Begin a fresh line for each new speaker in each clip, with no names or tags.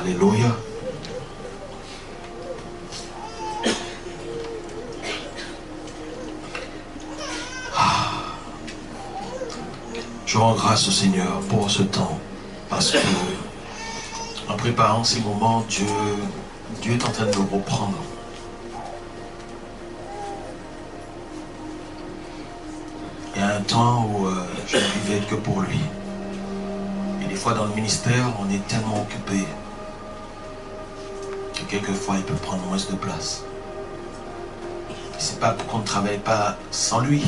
Alléluia. Je rends grâce au Seigneur pour ce temps, parce que en préparant ces moments, Dieu est en train de me reprendre. Il y a un temps où je ne vivais que pour lui. Et des fois dans le ministère, on est tellement occupé que quelquefois il peut prendre moins de place. C'est pas qu'on ne travaille pas sans lui,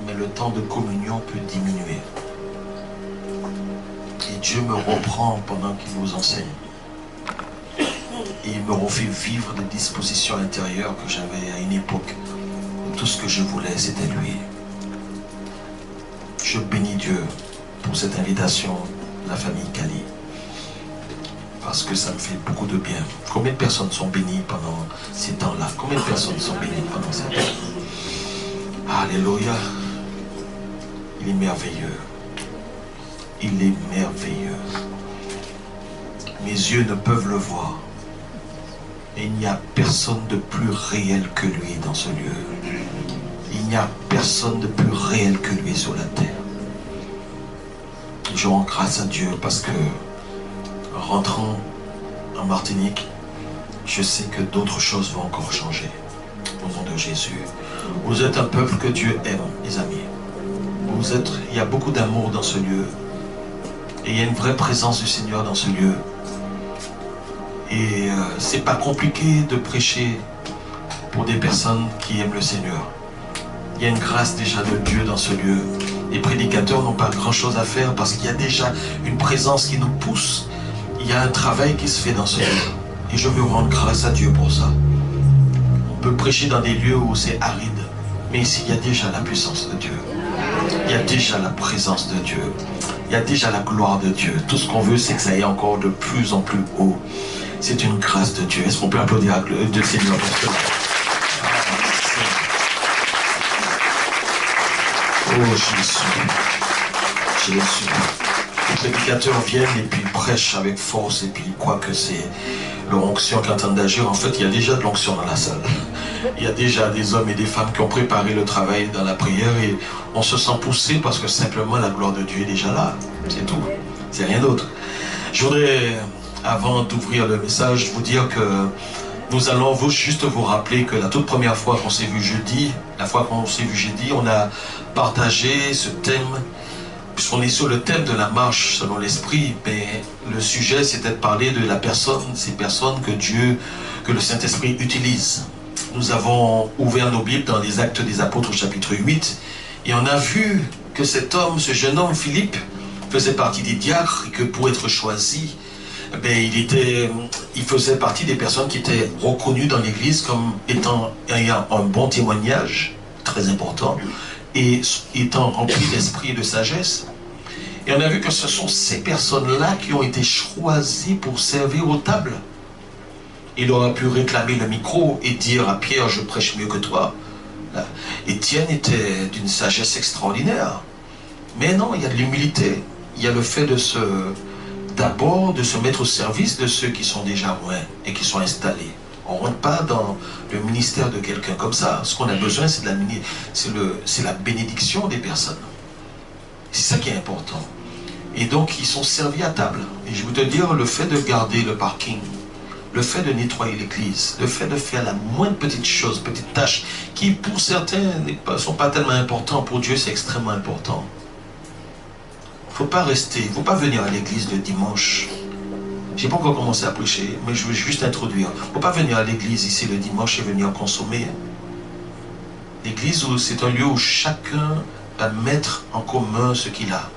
mais le temps de communion peut diminuer. Et Dieu me reprend pendant qu'il nous enseigne. Et il me refait vivre des dispositions intérieures que j'avais à une époque. Tout ce que je voulais, c'était lui. Je bénis Dieu pour cette invitation, la famille Kali. Parce que ça me fait beaucoup de bien. Combien de personnes sont bénies pendant ces temps-là? Combien de personnes sont bénies pendant ces temps? Alléluia. Il est merveilleux. Il est merveilleux. Mes yeux ne peuvent le voir. Et il n'y a personne de plus réel que lui dans ce lieu. Il n'y a personne de plus réel que lui sur la terre. Je rends grâce à Dieu parce que, rentrant en Martinique, je sais que d'autres choses vont encore changer. Au nom de Jésus. Vous êtes un peuple que Dieu aime, les amis. Il y a beaucoup d'amour dans ce lieu. Et il y a une vraie présence du Seigneur dans ce lieu. Et c'est pas compliqué de prêcher pour des personnes qui aiment le Seigneur. Il y a une grâce déjà de Dieu dans ce lieu. Les prédicateurs n'ont pas grand chose à faire parce qu'il y a déjà une présence qui nous pousse. Il y a un travail qui se fait dans ce lieu. Et je veux rendre grâce à Dieu pour ça. On peut prêcher dans des lieux où c'est aride. Mais ici, il y a déjà la puissance de Dieu. Il y a déjà la présence de Dieu. Il y a déjà la gloire de Dieu. Tout ce qu'on veut, c'est que ça aille encore de plus en plus haut. C'est une grâce de Dieu. Est-ce qu'on peut applaudir le Seigneur pour cela? Oh Jésus. Jésus. Les prédicateurs viennent et puis prêchent avec force et puis ils croient que c'est leur onction qui est en train d'agir. En fait, il y a déjà de l'onction dans la salle. Il y a déjà des hommes et des femmes qui ont préparé le travail dans la prière et on se sent poussé parce que simplement la gloire de Dieu est déjà là. C'est tout. C'est rien d'autre. Je voudrais, avant d'ouvrir le message, vous dire que nous allons juste vous rappeler que la toute première fois qu'on s'est vu jeudi, on a partagé ce thème, puisqu'on est sur le thème de la marche selon l'esprit, mais le sujet c'était de parler de la personne, ces personnes que le Saint-Esprit utilise. Nous avons ouvert nos Bibles dans les Actes des Apôtres au chapitre 8 et on a vu que cet homme, ce jeune homme Philippe, faisait partie des diacres et que pour être choisi, il faisait partie des personnes qui étaient reconnues dans l'église comme ayant un bon témoignage, très important, et étant rempli d'esprit et de sagesse. Et on a vu que ce sont ces personnes-là qui ont été choisies pour servir aux tables. Il aurait pu réclamer le micro et dire à Pierre, je prêche mieux que toi. Étienne était d'une sagesse extraordinaire. Mais non, il y a de l'humilité. Il y a le fait d'abord de se mettre au service de ceux qui sont déjà loin et qui sont installés. On ne rentre pas dans le ministère de quelqu'un comme ça. Ce qu'on a besoin, c'est la bénédiction des personnes. C'est ça qui est important. Et donc, ils sont servis à table. Et je veux te dire, le fait de garder le parking, le fait de nettoyer l'église, le fait de faire la moindre petite chose, petite tâche, qui pour certains ne sont pas tellement importants, pour Dieu c'est extrêmement important. Il ne faut pas rester, il ne faut pas venir à l'église le dimanche. Je n'ai pas encore commencé à prêcher, mais je veux juste introduire. Il ne faut pas venir à l'église ici le dimanche et venir consommer. L'église, c'est un lieu où chacun va mettre en commun ce qu'il a.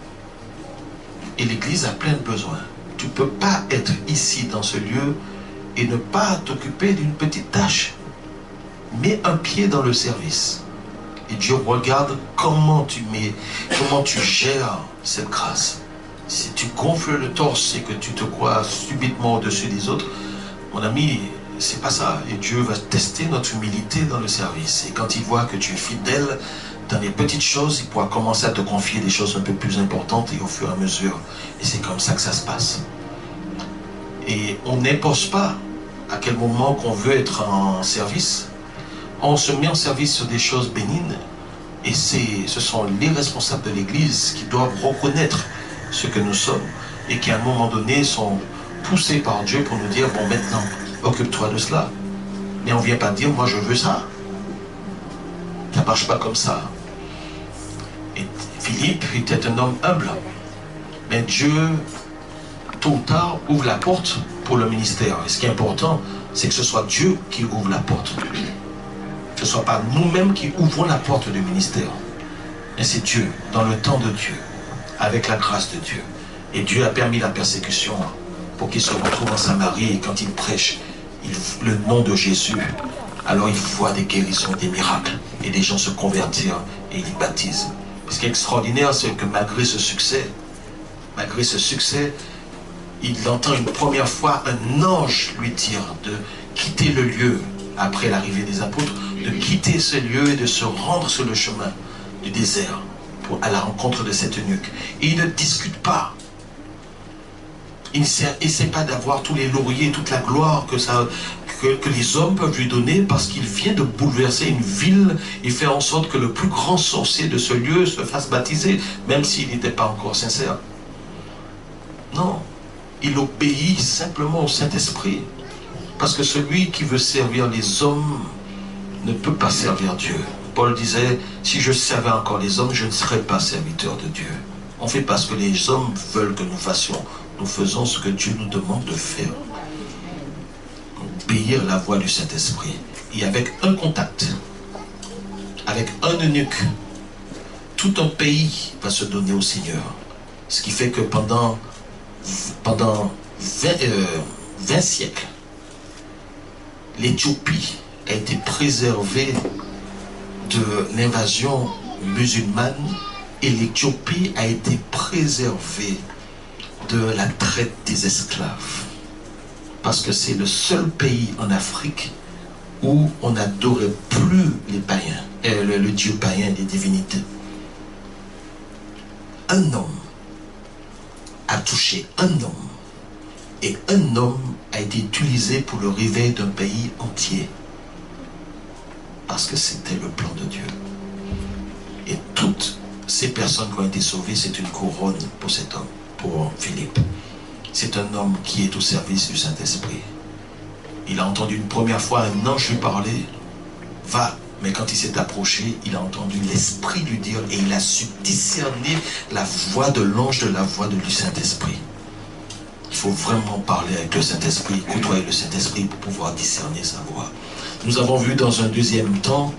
Et l'église a plein de besoins. Tu ne peux pas être ici dans ce lieu et ne pas t'occuper d'une petite tâche. Mets un pied dans le service. Et Dieu regarde comment tu gères cette grâce. Si tu gonfles le torse et que tu te crois subitement au-dessus des autres, mon ami, c'est pas ça. Et Dieu va tester notre humilité dans le service. Et quand il voit que tu es fidèle dans les petites choses, il pourra commencer à te confier des choses un peu plus importantes et au fur et à mesure. Et c'est comme ça que ça se passe. Et on n'impose pas à quel moment qu'on veut être en service. On se met en service sur des choses bénignes. Et ce sont les responsables de l'Église qui doivent reconnaître ce que nous sommes et qui à un moment donné sont poussés par Dieu pour nous dire, bon maintenant, occupe-toi de cela. Mais on ne vient pas dire, moi je veux ça. Ça ne marche pas comme ça. Et Philippe était un homme humble. Mais Dieu, tôt ou tard, ouvre la porte pour le ministère. Et ce qui est important, c'est que ce soit Dieu qui ouvre la porte. Que ce ne soit pas nous-mêmes qui ouvrons la porte du ministère. Mais c'est Dieu, dans le temps de Dieu, avec la grâce de Dieu. Et Dieu a permis la persécution pour qu'il se retrouve en Samarie et quand il prêche le nom de Jésus, alors il voit des guérisons, des miracles. Et des gens se convertirent et ils baptisent. Ce qui est extraordinaire, c'est que malgré ce succès, il entend une première fois un ange lui dire de quitter le lieu après l'arrivée des apôtres, de quitter ce lieu et de se rendre sur le chemin du désert à la rencontre de cet eunuque. Et il ne discute pas. Il n'essaie pas d'avoir tous les lauriers, toute la gloire que les hommes peuvent lui donner parce qu'il vient de bouleverser une ville et faire en sorte que le plus grand sorcier de ce lieu se fasse baptiser, même s'il n'était pas encore sincère. Non, il obéit simplement au Saint-Esprit. Parce que celui qui veut servir les hommes ne peut pas servir Dieu. Paul disait, si je servais encore les hommes, je ne serais pas serviteur de Dieu. On fait pas ce que les hommes veulent que nous fassions. Nous faisons ce que Dieu nous demande de faire. Obéir la voix du Saint-Esprit. Et avec un contact, avec un eunuque, tout un pays va se donner au Seigneur. Ce qui fait que pendant 20 siècles, l'Éthiopie a été préservée de l'invasion musulmane et l'Éthiopie a été préservée de la traite des esclaves. Parce que c'est le seul pays en Afrique où on n'adorait plus les païens, le dieu païen des divinités. Un homme a touché un homme et un homme a été utilisé pour le réveil d'un pays entier. Parce que c'était le plan de Dieu. Et toutes ces personnes qui ont été sauvées, c'est une couronne pour cet homme, pour Philippe. C'est un homme qui est au service du Saint-Esprit. Il a entendu une première fois un ange lui parler, va. Mais quand il s'est approché, il a entendu l'Esprit lui dire et il a su discerner la voix de l'ange de la voix du Saint-Esprit. Il faut vraiment parler avec le Saint-Esprit, côtoyer le Saint-Esprit pour pouvoir discerner sa voix. Nous avons vu dans un deuxième temps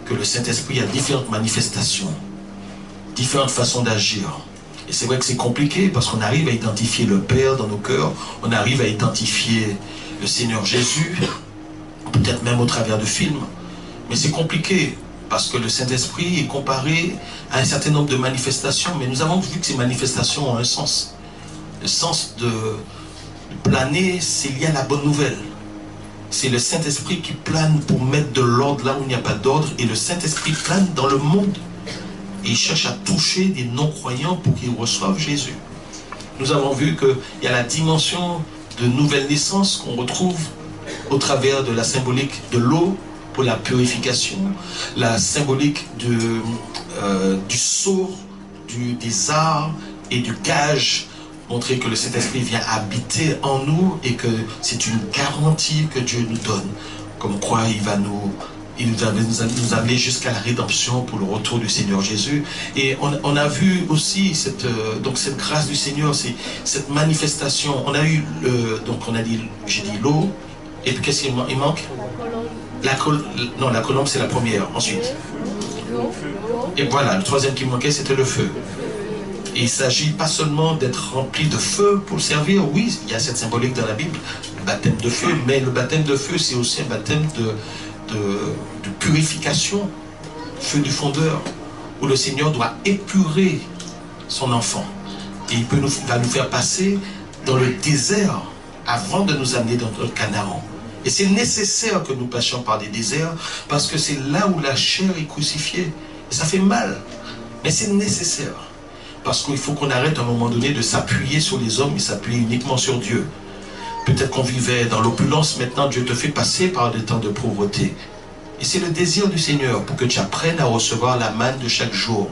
que le Saint-Esprit a différentes manifestations, différentes façons d'agir. Et c'est vrai que c'est compliqué parce qu'on arrive à identifier le Père dans nos cœurs, on arrive à identifier le Seigneur Jésus, peut-être même au travers de films. Mais c'est compliqué parce que le Saint-Esprit est comparé à un certain nombre de manifestations, mais nous avons vu que ces manifestations ont un sens. Le sens de planer, c'est lié à la bonne nouvelle. C'est le Saint-Esprit qui plane pour mettre de l'ordre là où il n'y a pas d'ordre, et le Saint-Esprit plane dans le monde. Et il cherche à toucher des non-croyants pour qu'ils reçoivent Jésus. Nous avons vu qu'il y a la dimension de nouvelle naissance qu'on retrouve au travers de la symbolique de l'eau pour la purification, la symbolique du sceau, des arts et du gage, montrer que le Saint-Esprit vient habiter en nous et que c'est une garantie que Dieu nous donne, comme quoi il va nous amener jusqu'à la rédemption pour le retour du Seigneur Jésus. Et on a vu aussi cette grâce du Seigneur, cette manifestation. On a eu j'ai dit l'eau, et puis qu'est-ce qu'il manque? La colombe c'est la première, ensuite. Et voilà, le troisième qui manquait c'était le feu. Et il ne s'agit pas seulement d'être rempli de feu pour le servir. Oui, il y a cette symbolique dans la Bible, le baptême de feu, mais le baptême de feu c'est aussi un baptême de purification, feu du fondeur, où le Seigneur doit épurer son enfant. Et il va nous faire passer dans le désert avant de nous amener dans notre Canaan. Et c'est nécessaire que nous passions par des déserts parce que c'est là où la chair est crucifiée. Et ça fait mal, mais c'est nécessaire. Parce qu'il faut qu'on arrête à un moment donné de s'appuyer sur les hommes et s'appuyer uniquement sur Dieu. Peut-être qu'on vivait dans l'opulence, maintenant Dieu te fait passer par des temps de pauvreté. Et c'est le désir du Seigneur pour que tu apprennes à recevoir la manne de chaque jour.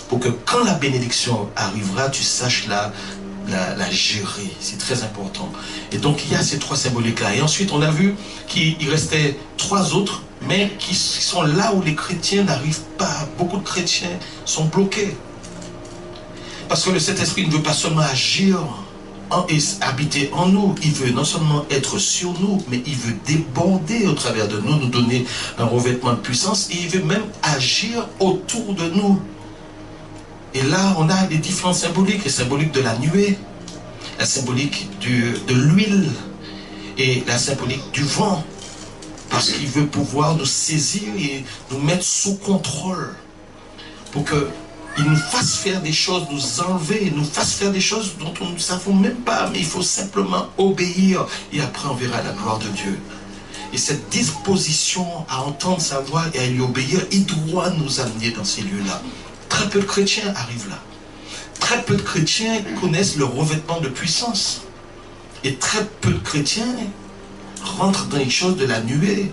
Pour que quand la bénédiction arrivera, tu saches la gérer. C'est très important. Et donc il y a ces trois symboliques-là. Et ensuite on a vu qu'il restait trois autres, mais qui sont là où les chrétiens n'arrivent pas. Beaucoup de chrétiens sont bloqués. Parce que le Saint-Esprit ne veut pas seulement agir et habiter en nous. Il veut non seulement être sur nous, mais il veut déborder au travers de nous, nous donner un revêtement de puissance, et il veut même agir autour de nous. Et là, on a les différentes symboliques, les symboliques de la nuée, la symbolique de l'huile et la symbolique du vent. Parce qu'il veut pouvoir nous saisir et nous mettre sous contrôle pour qu'il nous fasse faire des choses, nous enlever, nous fasse faire des choses dont nous ne savons même pas, mais il faut simplement obéir et après on verra la gloire de Dieu. Et cette disposition à entendre sa voix et à lui obéir, il doit nous amener dans ces lieux-là. Très peu de chrétiens arrivent là. Très peu de chrétiens connaissent le revêtement de puissance. Et très peu de chrétiens rentrent dans les choses de la nuée,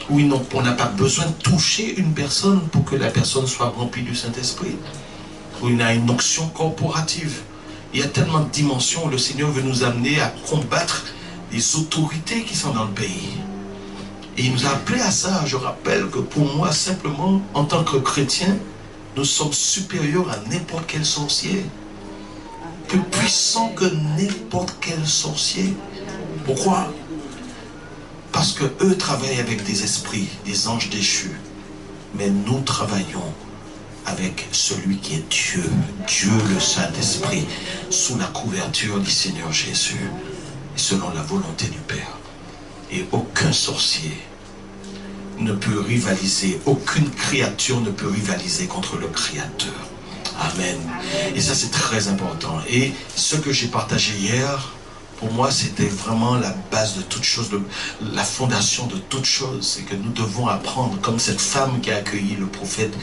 où on n'a pas besoin de toucher une personne pour que la personne soit remplie du Saint-Esprit, où il y a une onction corporative. Il y a tellement de dimensions où le Seigneur veut nous amener à combattre les autorités qui sont dans le pays. Et il nous a appelés à ça. Je rappelle que pour moi, simplement, en tant que chrétien, nous sommes supérieurs à n'importe quel sorcier. Plus puissants que n'importe quel sorcier. Pourquoi? Parce que eux travaillent avec des esprits, des anges déchus. Mais nous travaillons avec celui qui est Dieu, Dieu le Saint-Esprit, sous la couverture du Seigneur Jésus, et selon la volonté du Père. Et aucun sorcier ne peut rivaliser, aucune créature ne peut rivaliser contre le Créateur. Amen. Et ça, c'est très important. Et ce que j'ai partagé hier, pour moi, c'était vraiment la base de toute chose, la fondation de toute chose. C'est que nous devons apprendre, comme cette femme qui a accueilli le prophète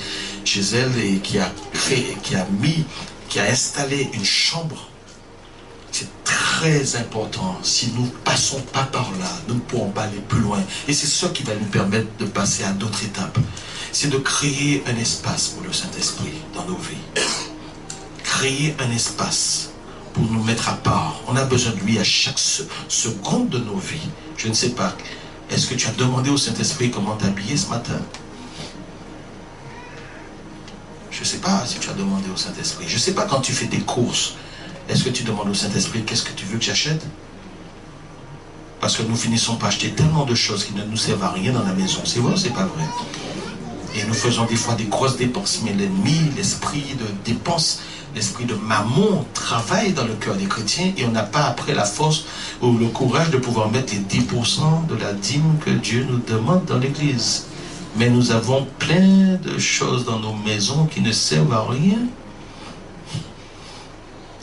chez elle et qui a créé, qui a installé une chambre. C'est très important. Si nous ne passons pas par là, nous ne pourrons pas aller plus loin. Et c'est ça qui va nous permettre de passer à d'autres étapes. C'est de créer un espace pour le Saint-Esprit dans nos vies. Créer un espace pour nous mettre à part. On a besoin de lui à chaque seconde de nos vies. Je ne sais pas. Est-ce que tu as demandé au Saint-Esprit comment t'habiller ce matin? Je ne sais pas si tu as demandé au Saint-Esprit. Je ne sais pas quand tu fais des courses. Est-ce que tu demandes au Saint-Esprit qu'est-ce que tu veux que j'achète? Parce que nous finissons par acheter tellement de choses qui ne nous servent à rien dans la maison. C'est vrai ou c'est pas vrai? Et nous faisons des fois des grosses dépenses. Mais l'ennemi, l'esprit de dépense, l'esprit de mammon travaille dans le cœur des chrétiens et on n'a pas après la force ou le courage de pouvoir mettre les 10% de la dîme que Dieu nous demande dans l'église. Mais nous avons plein de choses dans nos maisons qui ne servent à rien.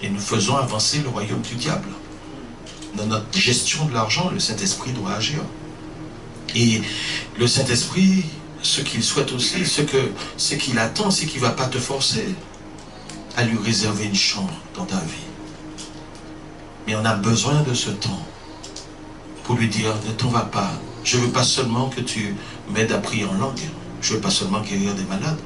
Et nous faisons avancer le royaume du diable. Dans notre gestion de l'argent, le Saint-Esprit doit agir. Et le Saint-Esprit, ce qu'il souhaite aussi, ce qu'il attend, c'est qu'il ne va pas te forcer à lui réserver une chambre dans ta vie. Mais on a besoin de ce temps pour lui dire, ne t'en va pas. Je ne veux pas seulement que tu m'aides à prier en langue. Je ne veux pas seulement guérir des malades.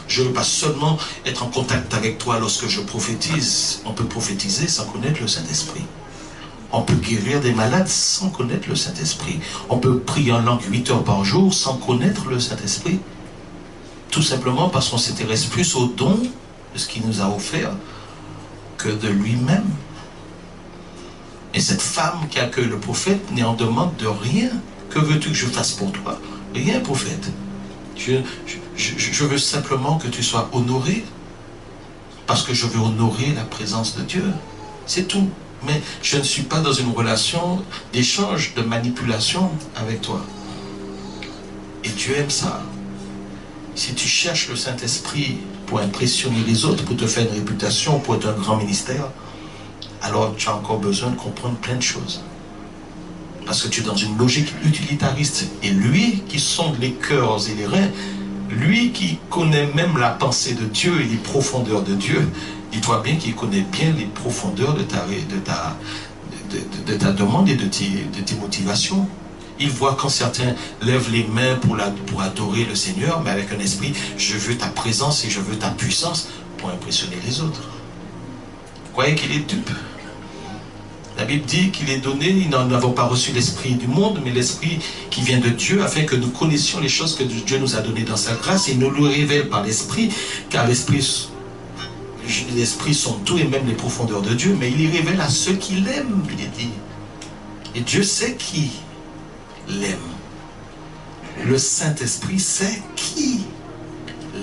Je ne veux pas seulement être en contact avec toi lorsque je prophétise. On peut prophétiser sans connaître le Saint-Esprit. On peut guérir des malades sans connaître le Saint-Esprit. On peut prier en langue 8 heures par jour sans connaître le Saint-Esprit. Tout simplement parce qu'on s'intéresse plus au don de ce qu'il nous a offert que de lui-même. Et cette femme qui accueille le prophète n'est en demande de rien. Que veux-tu que je fasse pour toi? Rien, prophète. Je veux simplement que tu sois honoré, parce que je veux honorer la présence de Dieu. C'est tout. Mais je ne suis pas dans une relation d'échange, de manipulation avec toi. Et Dieu aime ça. Si tu cherches le Saint-Esprit pour impressionner les autres, pour te faire une réputation, pour être un grand ministère, alors tu as encore besoin de comprendre plein de choses. Parce que tu es dans une logique utilitariste. Et lui qui sonde les cœurs et les reins, lui qui connaît même la pensée de Dieu et les profondeurs de Dieu, dis-toi bien qu'il connaît bien les profondeurs de de ta demande et de tes motivations. Il voit quand certains lèvent les mains pour adorer le Seigneur, mais avec un esprit, je veux ta présence et je veux ta puissance pour impressionner les autres. Vous croyez qu'il est dupe? La Bible dit qu'il est donné, nous n'avons pas reçu l'esprit du monde, mais l'esprit qui vient de Dieu, afin que nous connaissions les choses que Dieu nous a données dans sa grâce, et nous le révèle par l'esprit, car l'esprit sont tout et même les profondeurs de Dieu, mais il y révèle à ceux qui l'aiment, il est dit. Et Dieu sait qui l'aime. Le Saint-Esprit sait qui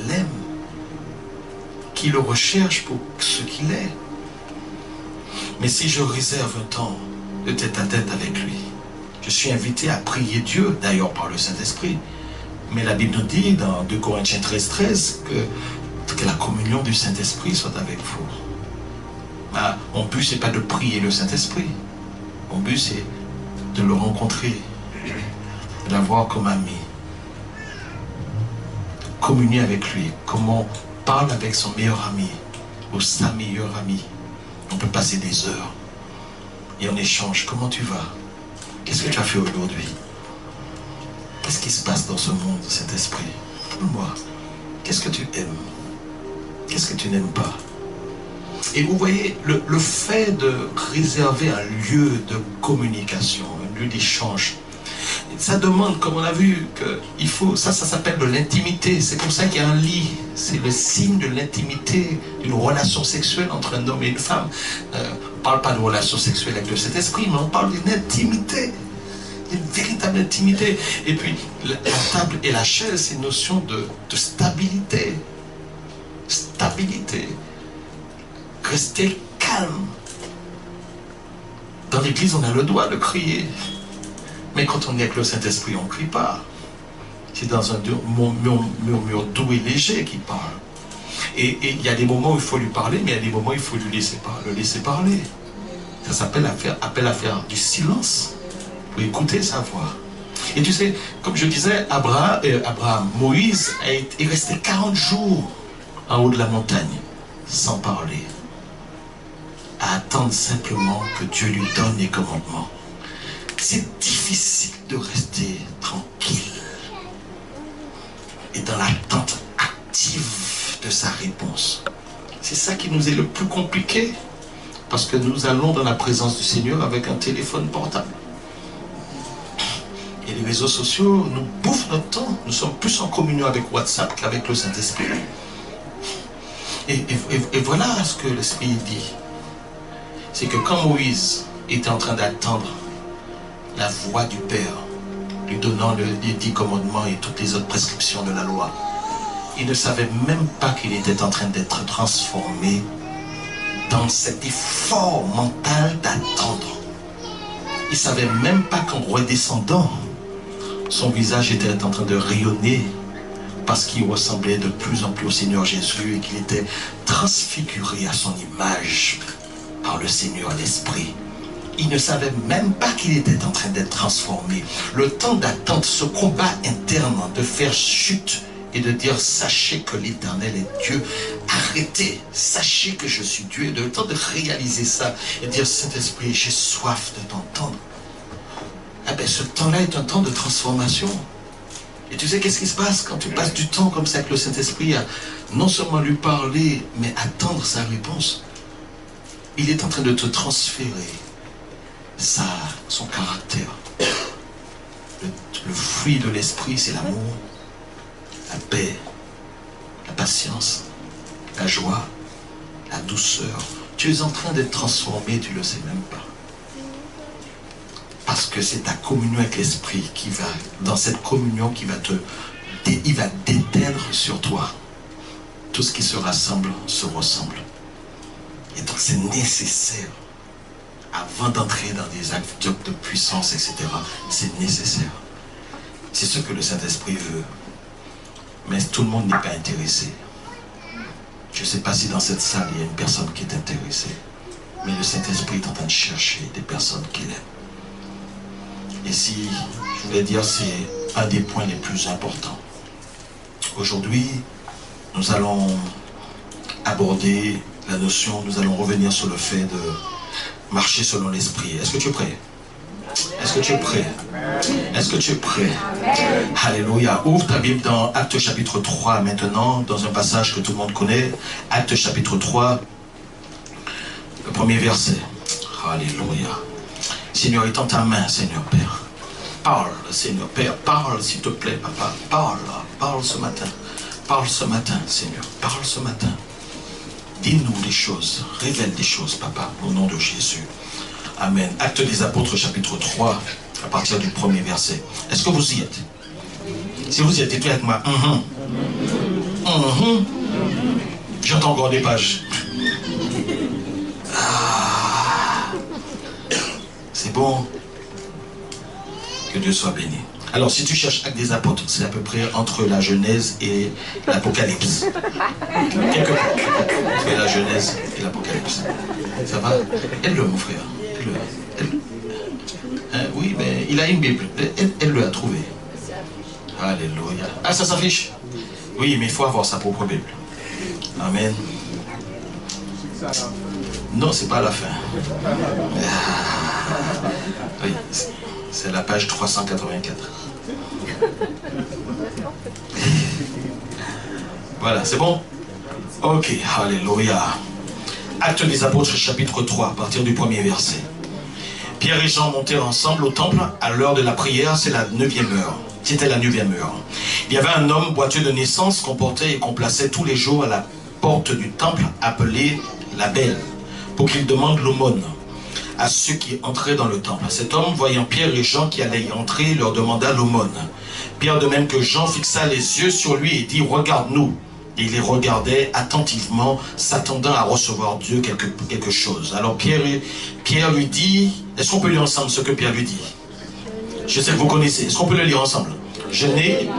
l'aime, qui le recherche pour ce qu'il est. Mais si je réserve un temps de tête-à-tête avec lui, je suis invité à prier Dieu, d'ailleurs par le Saint-Esprit. Mais la Bible nous dit dans 2 Corinthiens 13, que la communion du Saint-Esprit soit avec vous. Mon but, c'est pas de prier le Saint-Esprit. Mon but, c'est de le rencontrer, de l'avoir comme ami, de communier avec lui, comme on parle avec son meilleur ami ou sa meilleure amie. On peut passer des heures et on échange. Comment tu vas? Qu'est-ce que tu as fait aujourd'hui? Qu'est-ce qui se passe dans ce monde, cet esprit? Dis-moi, qu'est-ce que tu aimes? Qu'est-ce que tu n'aimes pas? Et vous voyez, le fait de réserver un lieu de communication, un lieu d'échange, ça demande, comme on a vu, qu'il faut, ça s'appelle de l'intimité. C'est comme ça qu'il y a un lit. C'est le signe de l'intimité, d'une relation sexuelle entre un homme et une femme. On ne parle pas de relation sexuelle avec le Saint-Esprit, mais on parle d'une intimité, une véritable intimité. Et puis, la table et la chaise, c'est une notion de stabilité. Stabilité. Rester calme. Dans l'église, on a le droit de crier. Mais quand on est avec le Saint-Esprit, on ne crie pas. C'est dans un murmure doux et léger qu'il parle. Et il y a des moments où il faut lui parler, mais il y a des moments où il faut le laisser parler. Ça s'appelle appel à faire du silence pour écouter sa voix. Et tu sais, comme je disais, Moïse est resté 40 jours en haut de la montagne, sans parler, à attendre simplement que Dieu lui donne les commandements. C'est difficile de rester tranquille et dans l'attente active de sa réponse. C'est ça qui nous est le plus compliqué, parce que nous allons dans la présence du Seigneur avec un téléphone portable. Et les réseaux sociaux nous bouffent notre temps. Nous sommes plus en communion avec WhatsApp qu'avec le Saint-Esprit. Et voilà ce que l'Esprit dit. C'est que quand Moïse était en train d'attendre la voix du Père, lui donnant les 10 commandements et toutes les autres prescriptions de la loi, il ne savait même pas qu'il était en train d'être transformé dans cet effort mental d'attendre. Il ne savait même pas qu'en redescendant, son visage était en train de rayonner parce qu'il ressemblait de plus en plus au Seigneur Jésus et qu'il était transfiguré à son image par le Seigneur l'Esprit. Il ne savait même pas qu'il était en train d'être transformé. Le temps d'attente, ce combat interne de faire chute et de dire sachez que l'Éternel est Dieu, arrêtez, sachez que je suis Dieu, et le temps de réaliser ça et dire Saint-Esprit, j'ai soif de t'entendre. Eh bien, ce temps-là est un temps de transformation. Et tu sais qu'est-ce qui se passe quand tu passes du temps comme ça avec le Saint-Esprit à non seulement lui parler, mais attendre sa réponse? Il est en train de te transférer son caractère. Le fruit de l'esprit, c'est l'amour, la paix, la patience, la joie, la douceur. Tu es en train d'être transformé, tu ne le sais même pas. Parce que c'est ta communion avec l'esprit qui va, dans cette communion qui va il va déteindre sur toi. Tout ce qui se rassemble se ressemble. Et donc c'est nécessaire. Avant d'entrer dans des actes de puissance, etc., c'est nécessaire. C'est ce que le Saint-Esprit veut. Mais tout le monde n'est pas intéressé. Je ne sais pas si dans cette salle, il y a une personne qui est intéressée. Mais le Saint-Esprit est en train de chercher des personnes qu'il aime. Et si, je voulais dire, c'est un des points les plus importants. Aujourd'hui, nous allons aborder la notion, nous allons revenir sur le fait marcher selon l'esprit. Est-ce que tu es prêt? Est-ce que tu es prêt? Est-ce que tu es prêt? Alléluia. Ouvre ta Bible dans Actes chapitre 3 maintenant, dans un passage que tout le monde connaît. Actes chapitre 3, le premier verset. Alléluia. Seigneur, étends ta main, Seigneur Père. Parle, Seigneur Père. Parle, s'il te plaît, Papa. Parle, parle ce matin. Parle ce matin, Seigneur. Parle ce matin. Dis-nous des choses. Révèle des choses, Papa, au nom de Jésus. Amen. Actes des Apôtres, chapitre 3, à partir du premier verset. Est-ce que vous y êtes? Si vous y êtes, dites avec moi. J'entends encore des pages. C'est bon. Que Dieu soit béni. Alors, si tu cherches Actes des Apôtres, c'est à peu près entre la Genèse et l'Apocalypse. Quelque peu. Entre la Genèse et l'Apocalypse. Ça va? Aide-le, mon frère. Oui, mais il a une Bible. Elle le a trouvé. Alléluia. Ah, ça s'affiche? Oui, mais il faut avoir sa propre Bible. Amen. Non, c'est pas à la fin. Oui, c'est la page 384. Voilà, c'est bon? Ok, alléluia. Actes des Apôtres, chapitre 3, à partir du premier verset. Pierre et Jean montèrent ensemble au temple à l'heure de la prière, c'est la 9e heure. C'était la 9e heure. Il y avait un homme boiteux de naissance qu'on portait et qu'on plaçait tous les jours à la porte du temple appelé la Belle, pour qu'il demande l'aumône à ceux qui entraient dans le temple. Cet homme, voyant Pierre et Jean qui allaient y entrer, leur demanda l'aumône. Pierre, de même que Jean, fixa les yeux sur lui et dit « Regarde-nous ». Et il les regardait attentivement, s'attendant à recevoir Dieu quelque chose. Alors Pierre lui dit, est-ce qu'on peut lire ensemble ce que Pierre lui dit? Je sais que vous connaissez, est-ce qu'on peut le lire ensemble? Je n'ai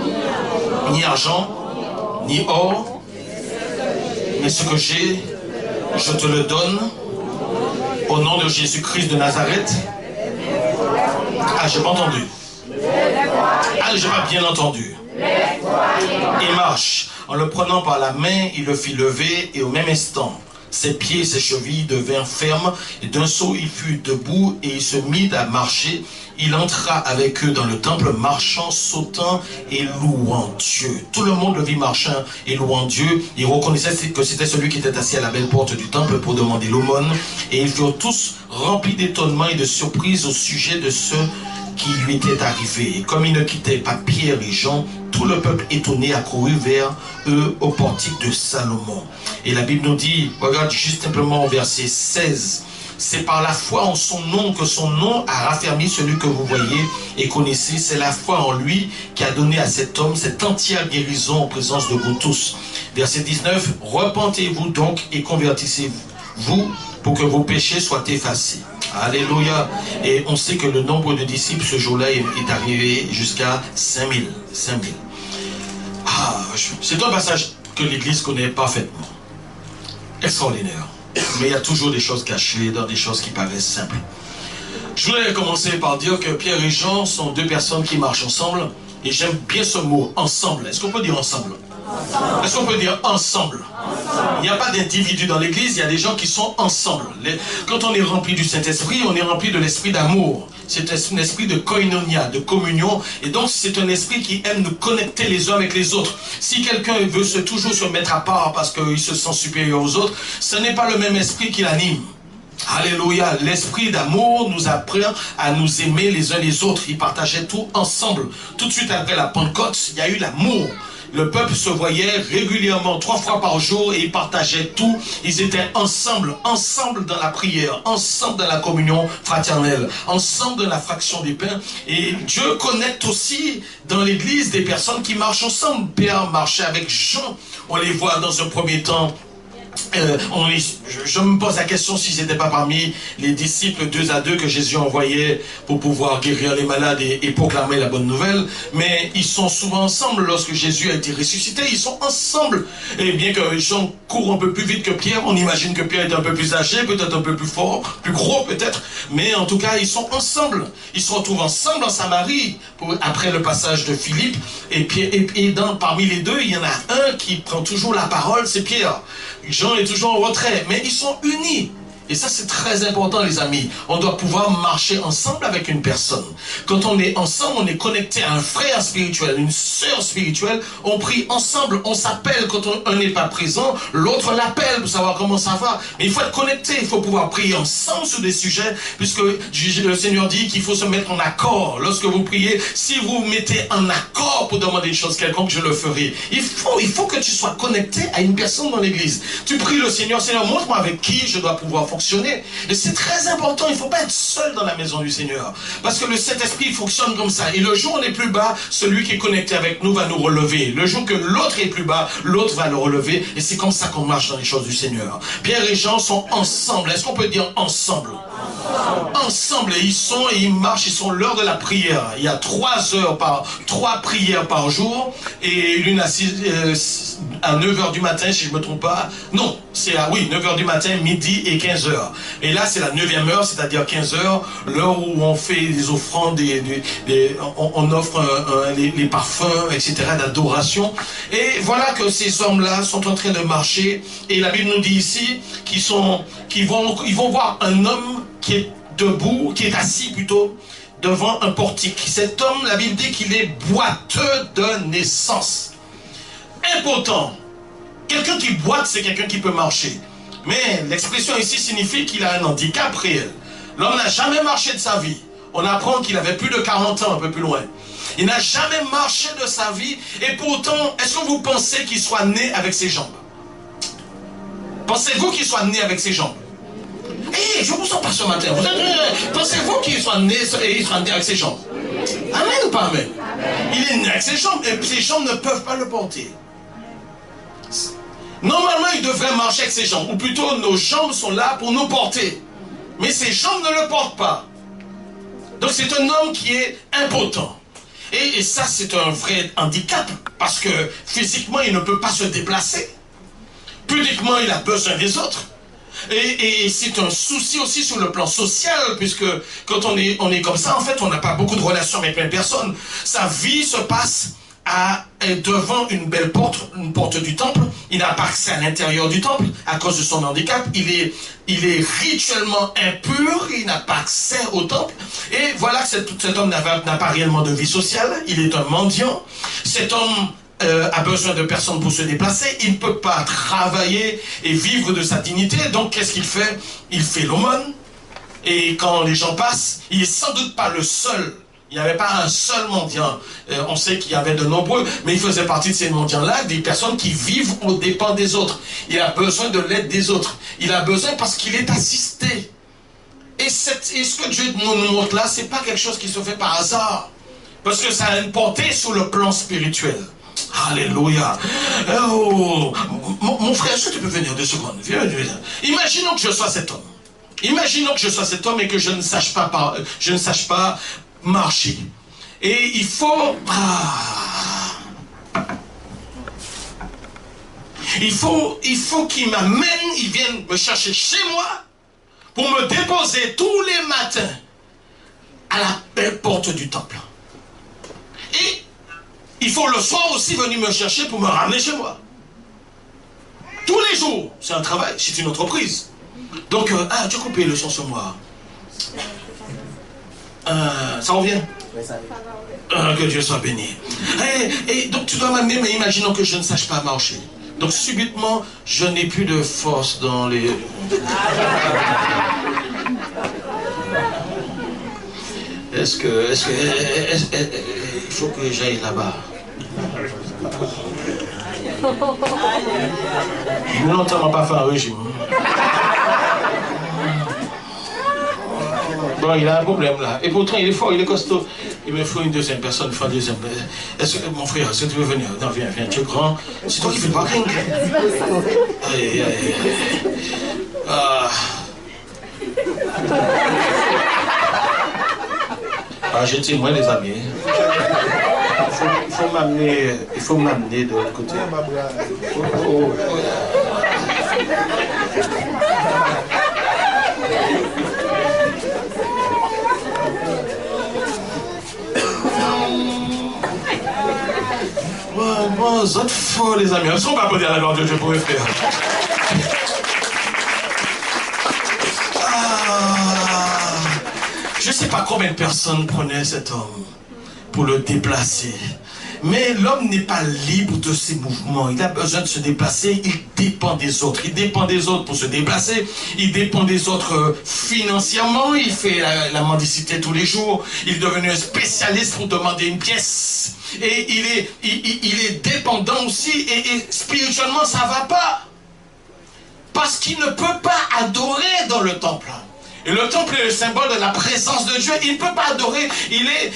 ni argent, ni or, mais ce que j'ai, je te le donne, au nom de Jésus-Christ de Nazareth. Ah, j'ai pas entendu. Ah, j'ai pas bien entendu. Il marche. En le prenant par la main, il le fit lever et au même instant, ses pieds et ses chevilles devinrent fermes et d'un saut il fut debout et il se mit à marcher. Il entra avec eux dans le temple, marchant, sautant et louant Dieu. Tout le monde le vit marchant et louant Dieu. Il reconnaissait que c'était celui qui était assis à la belle porte du temple pour demander l'aumône. Et ils furent tous remplis d'étonnement et de surprise au sujet de ce qui lui était arrivé. Et comme il ne quittait pas Pierre et Jean, tout le peuple étonné accourut vers eux au portique de Salomon. Et la Bible nous dit, regarde juste simplement au verset 16, c'est par la foi en son nom que son nom a raffermi celui que vous voyez et connaissez. C'est la foi en lui qui a donné à cet homme cette entière guérison en présence de vous tous. Verset 19, repentez-vous donc et convertissez-vous pour que vos péchés soient effacés. Alléluia. Et on sait que le nombre de disciples ce jour-là est arrivé jusqu'à 5000. C'est un passage que l'Église connaît parfaitement. Extraordinaire. Mais il y a toujours des choses cachées dans des choses qui paraissent simples. Je voulais commencer par dire que Pierre et Jean sont deux personnes qui marchent ensemble. Et j'aime bien ce mot, ensemble. Est-ce qu'on peut dire ensemble? Est-ce qu'on peut dire ensemble? Il n'y a pas d'individus dans l'église, il y a des gens qui sont ensemble. Quand on est rempli du Saint-Esprit, on est rempli de l'esprit d'amour. C'est un esprit de koinonia, de communion. Et donc c'est un esprit qui aime nous connecter les uns avec les autres. Si quelqu'un veut toujours se mettre à part parce qu'il se sent supérieur aux autres, ce n'est pas le même esprit qui l'anime. Alléluia, l'esprit d'amour nous apprend à nous aimer les uns les autres. Ils partageaient tout ensemble. Tout de suite après la Pentecôte, il y a eu l'amour. Le peuple se voyait régulièrement 3 fois par jour et ils partageaient tout. Ils étaient ensemble dans la prière, ensemble dans la communion fraternelle, ensemble dans la fraction des pains. Et Dieu connecte aussi dans l'église des personnes qui marchent ensemble. Pierre marchait avec Jean. On les voit dans un premier temps. Je me pose la question si c'était pas parmi les disciples 2 à 2 que Jésus envoyait pour pouvoir guérir les malades et proclamer la bonne nouvelle. Mais ils sont souvent ensemble lorsque Jésus a été ressuscité. Ils sont ensemble. Et bien que Jean court un peu plus vite que Pierre, on imagine que Pierre est un peu plus âgé, peut-être un peu plus fort, plus gros peut-être. Mais en tout cas, ils sont ensemble. Ils se retrouvent ensemble en Samarie après le passage de Philippe. Et parmi les deux, il y en a un qui prend toujours la parole, c'est Pierre. Jean est toujours en retrait, mais ils sont unis. Et ça, c'est très important, les amis. On doit pouvoir marcher ensemble avec une personne. Quand on est ensemble, on est connecté à un frère spirituel, une sœur spirituelle. On prie ensemble, on s'appelle. Quand on n'est pas présent, l'autre l'appelle pour savoir comment ça va. Mais il faut être connecté, il faut pouvoir prier ensemble sur des sujets, puisque le Seigneur dit qu'il faut se mettre en accord. Lorsque vous priez, si vous vous mettez en accord pour demander une chose quelconque, je le ferai. Il faut que tu sois connecté à une personne dans l'église. Tu pries le Seigneur, Seigneur, montre-moi avec qui je dois pouvoir fonctionner. Et c'est très important, il ne faut pas être seul dans la maison du Seigneur. Parce que le Saint-Esprit fonctionne comme ça. Et le jour où on est plus bas, celui qui est connecté avec nous va nous relever. Le jour que l'autre est plus bas, l'autre va le relever. Et c'est comme ça qu'on marche dans les choses du Seigneur. Pierre et Jean sont ensemble. Est-ce qu'on peut dire ensemble? Ensemble, et ils marchent, ils sont l'heure de la prière. Il y a 3 prières par jour, et l'une à 9h du matin, si je ne me trompe pas. Non, c'est à 9h du matin, midi et 15h. Et là, c'est la 9e heure, c'est-à-dire 15h, l'heure où on fait des offrandes, on offre les parfums, etc., d'adoration. Et voilà que ces hommes-là sont en train de marcher, et la Bible nous dit ici qu'ils vont voir un homme qui est debout, qui est assis plutôt, devant un portique. Cet homme, la Bible dit qu'il est boiteux de naissance. Impotent. Quelqu'un qui boite, c'est quelqu'un qui peut marcher. Mais l'expression ici signifie qu'il a un handicap réel. L'homme n'a jamais marché de sa vie. On apprend qu'il avait plus de 40 ans, un peu plus loin. Il n'a jamais marché de sa vie. Et pourtant, est-ce que vous pensez qu'il soit né avec ses jambes? Pensez-vous qu'il soit né avec ses jambes? Je ne vous sens pas ce matin. Pensez-vous qu'il soit né et il soit né avec ses jambes? Amen ou pas amen? Il est né avec ses jambes et ses jambes ne peuvent pas le porter. Normalement, il devrait marcher avec ses jambes. Ou plutôt, nos jambes sont là pour nous porter. Mais ses jambes ne le portent pas. Donc c'est un homme qui est impotent. Et ça, c'est un vrai handicap. Parce que physiquement, il ne peut pas se déplacer. Pudiquement, il a besoin des autres. Et c'est un souci aussi sur le plan social, puisque quand on est comme ça, en fait, on n'a pas beaucoup de relations avec plein de personnes. Sa vie se passe devant une belle porte, une porte du temple. Il n'a pas accès à l'intérieur du temple à cause de son handicap. Il est rituellement impur, il n'a pas accès au temple. Et voilà que cet homme n'a pas réellement de vie sociale. Il est un mendiant. Cet homme a besoin de personnes pour se déplacer, il ne peut pas travailler et vivre de sa dignité, donc qu'est-ce qu'il fait? Il fait l'aumône, et quand les gens passent, il n'est sans doute pas le seul. Il n'y avait pas un seul mendiant. On sait qu'il y avait de nombreux, mais il faisait partie de ces mendiants-là, des personnes qui vivent aux dépens des autres. Il a besoin de l'aide des autres. Il a besoin parce qu'il est assisté. Et ce que Dieu nous montre là, c'est pas quelque chose qui se fait par hasard. Parce que ça a une portée sur le plan spirituel. Alléluia. Oh, mon frère, est-ce que tu peux venir 2 secondes? Viens. Imaginons que je sois cet homme. Imaginons que je sois cet homme et que je ne sache pas marcher. Et il faut... Il faut qu'il m'amène, il vienne me chercher chez moi pour me déposer tous les matins à la belle porte du temple. Et il faut le soir aussi venir me chercher pour me ramener chez moi. Tous les jours. C'est un travail, c'est une entreprise. Donc, tu as coupé le son sur moi. Ça revient? Oui, ça revient. Que Dieu soit béni. Et donc tu dois m'amener, mais imaginons que je ne sache pas marcher. Donc subitement, je n'ai plus de force dans les... Est-ce que il faut que j'aille là-bas? Je ne l'entends pas faire un régime. Bon, il a un problème là. Et pourtant, il est fort, il est costaud. Il me faut une deuxième personne, il faut une deuxième. Est-ce que, mon frère, est-ce que tu veux venir? Non, viens, tu es grand. C'est toi qui fais le parking. Aïe. J'étais moins les amis. Il faut m'amener de l'autre côté. Vous êtes faux, les amis. Est-ce qu'on va applaudir la gloire de Dieu pour mes frères? Je ne sais pas combien de personnes prenaient cet homme pour le déplacer. Mais l'homme n'est pas libre de ses mouvements. Il a besoin de se déplacer. Il dépend des autres. Il dépend des autres pour se déplacer. Il dépend des autres financièrement. Il fait la mendicité tous les jours. Il est devenu un spécialiste pour demander une pièce. Et il est dépendant aussi. Et spirituellement, ça ne va pas. Parce qu'il ne peut pas adorer dans le temple. Et le temple est le symbole de la présence de Dieu. Il ne peut pas adorer. Il est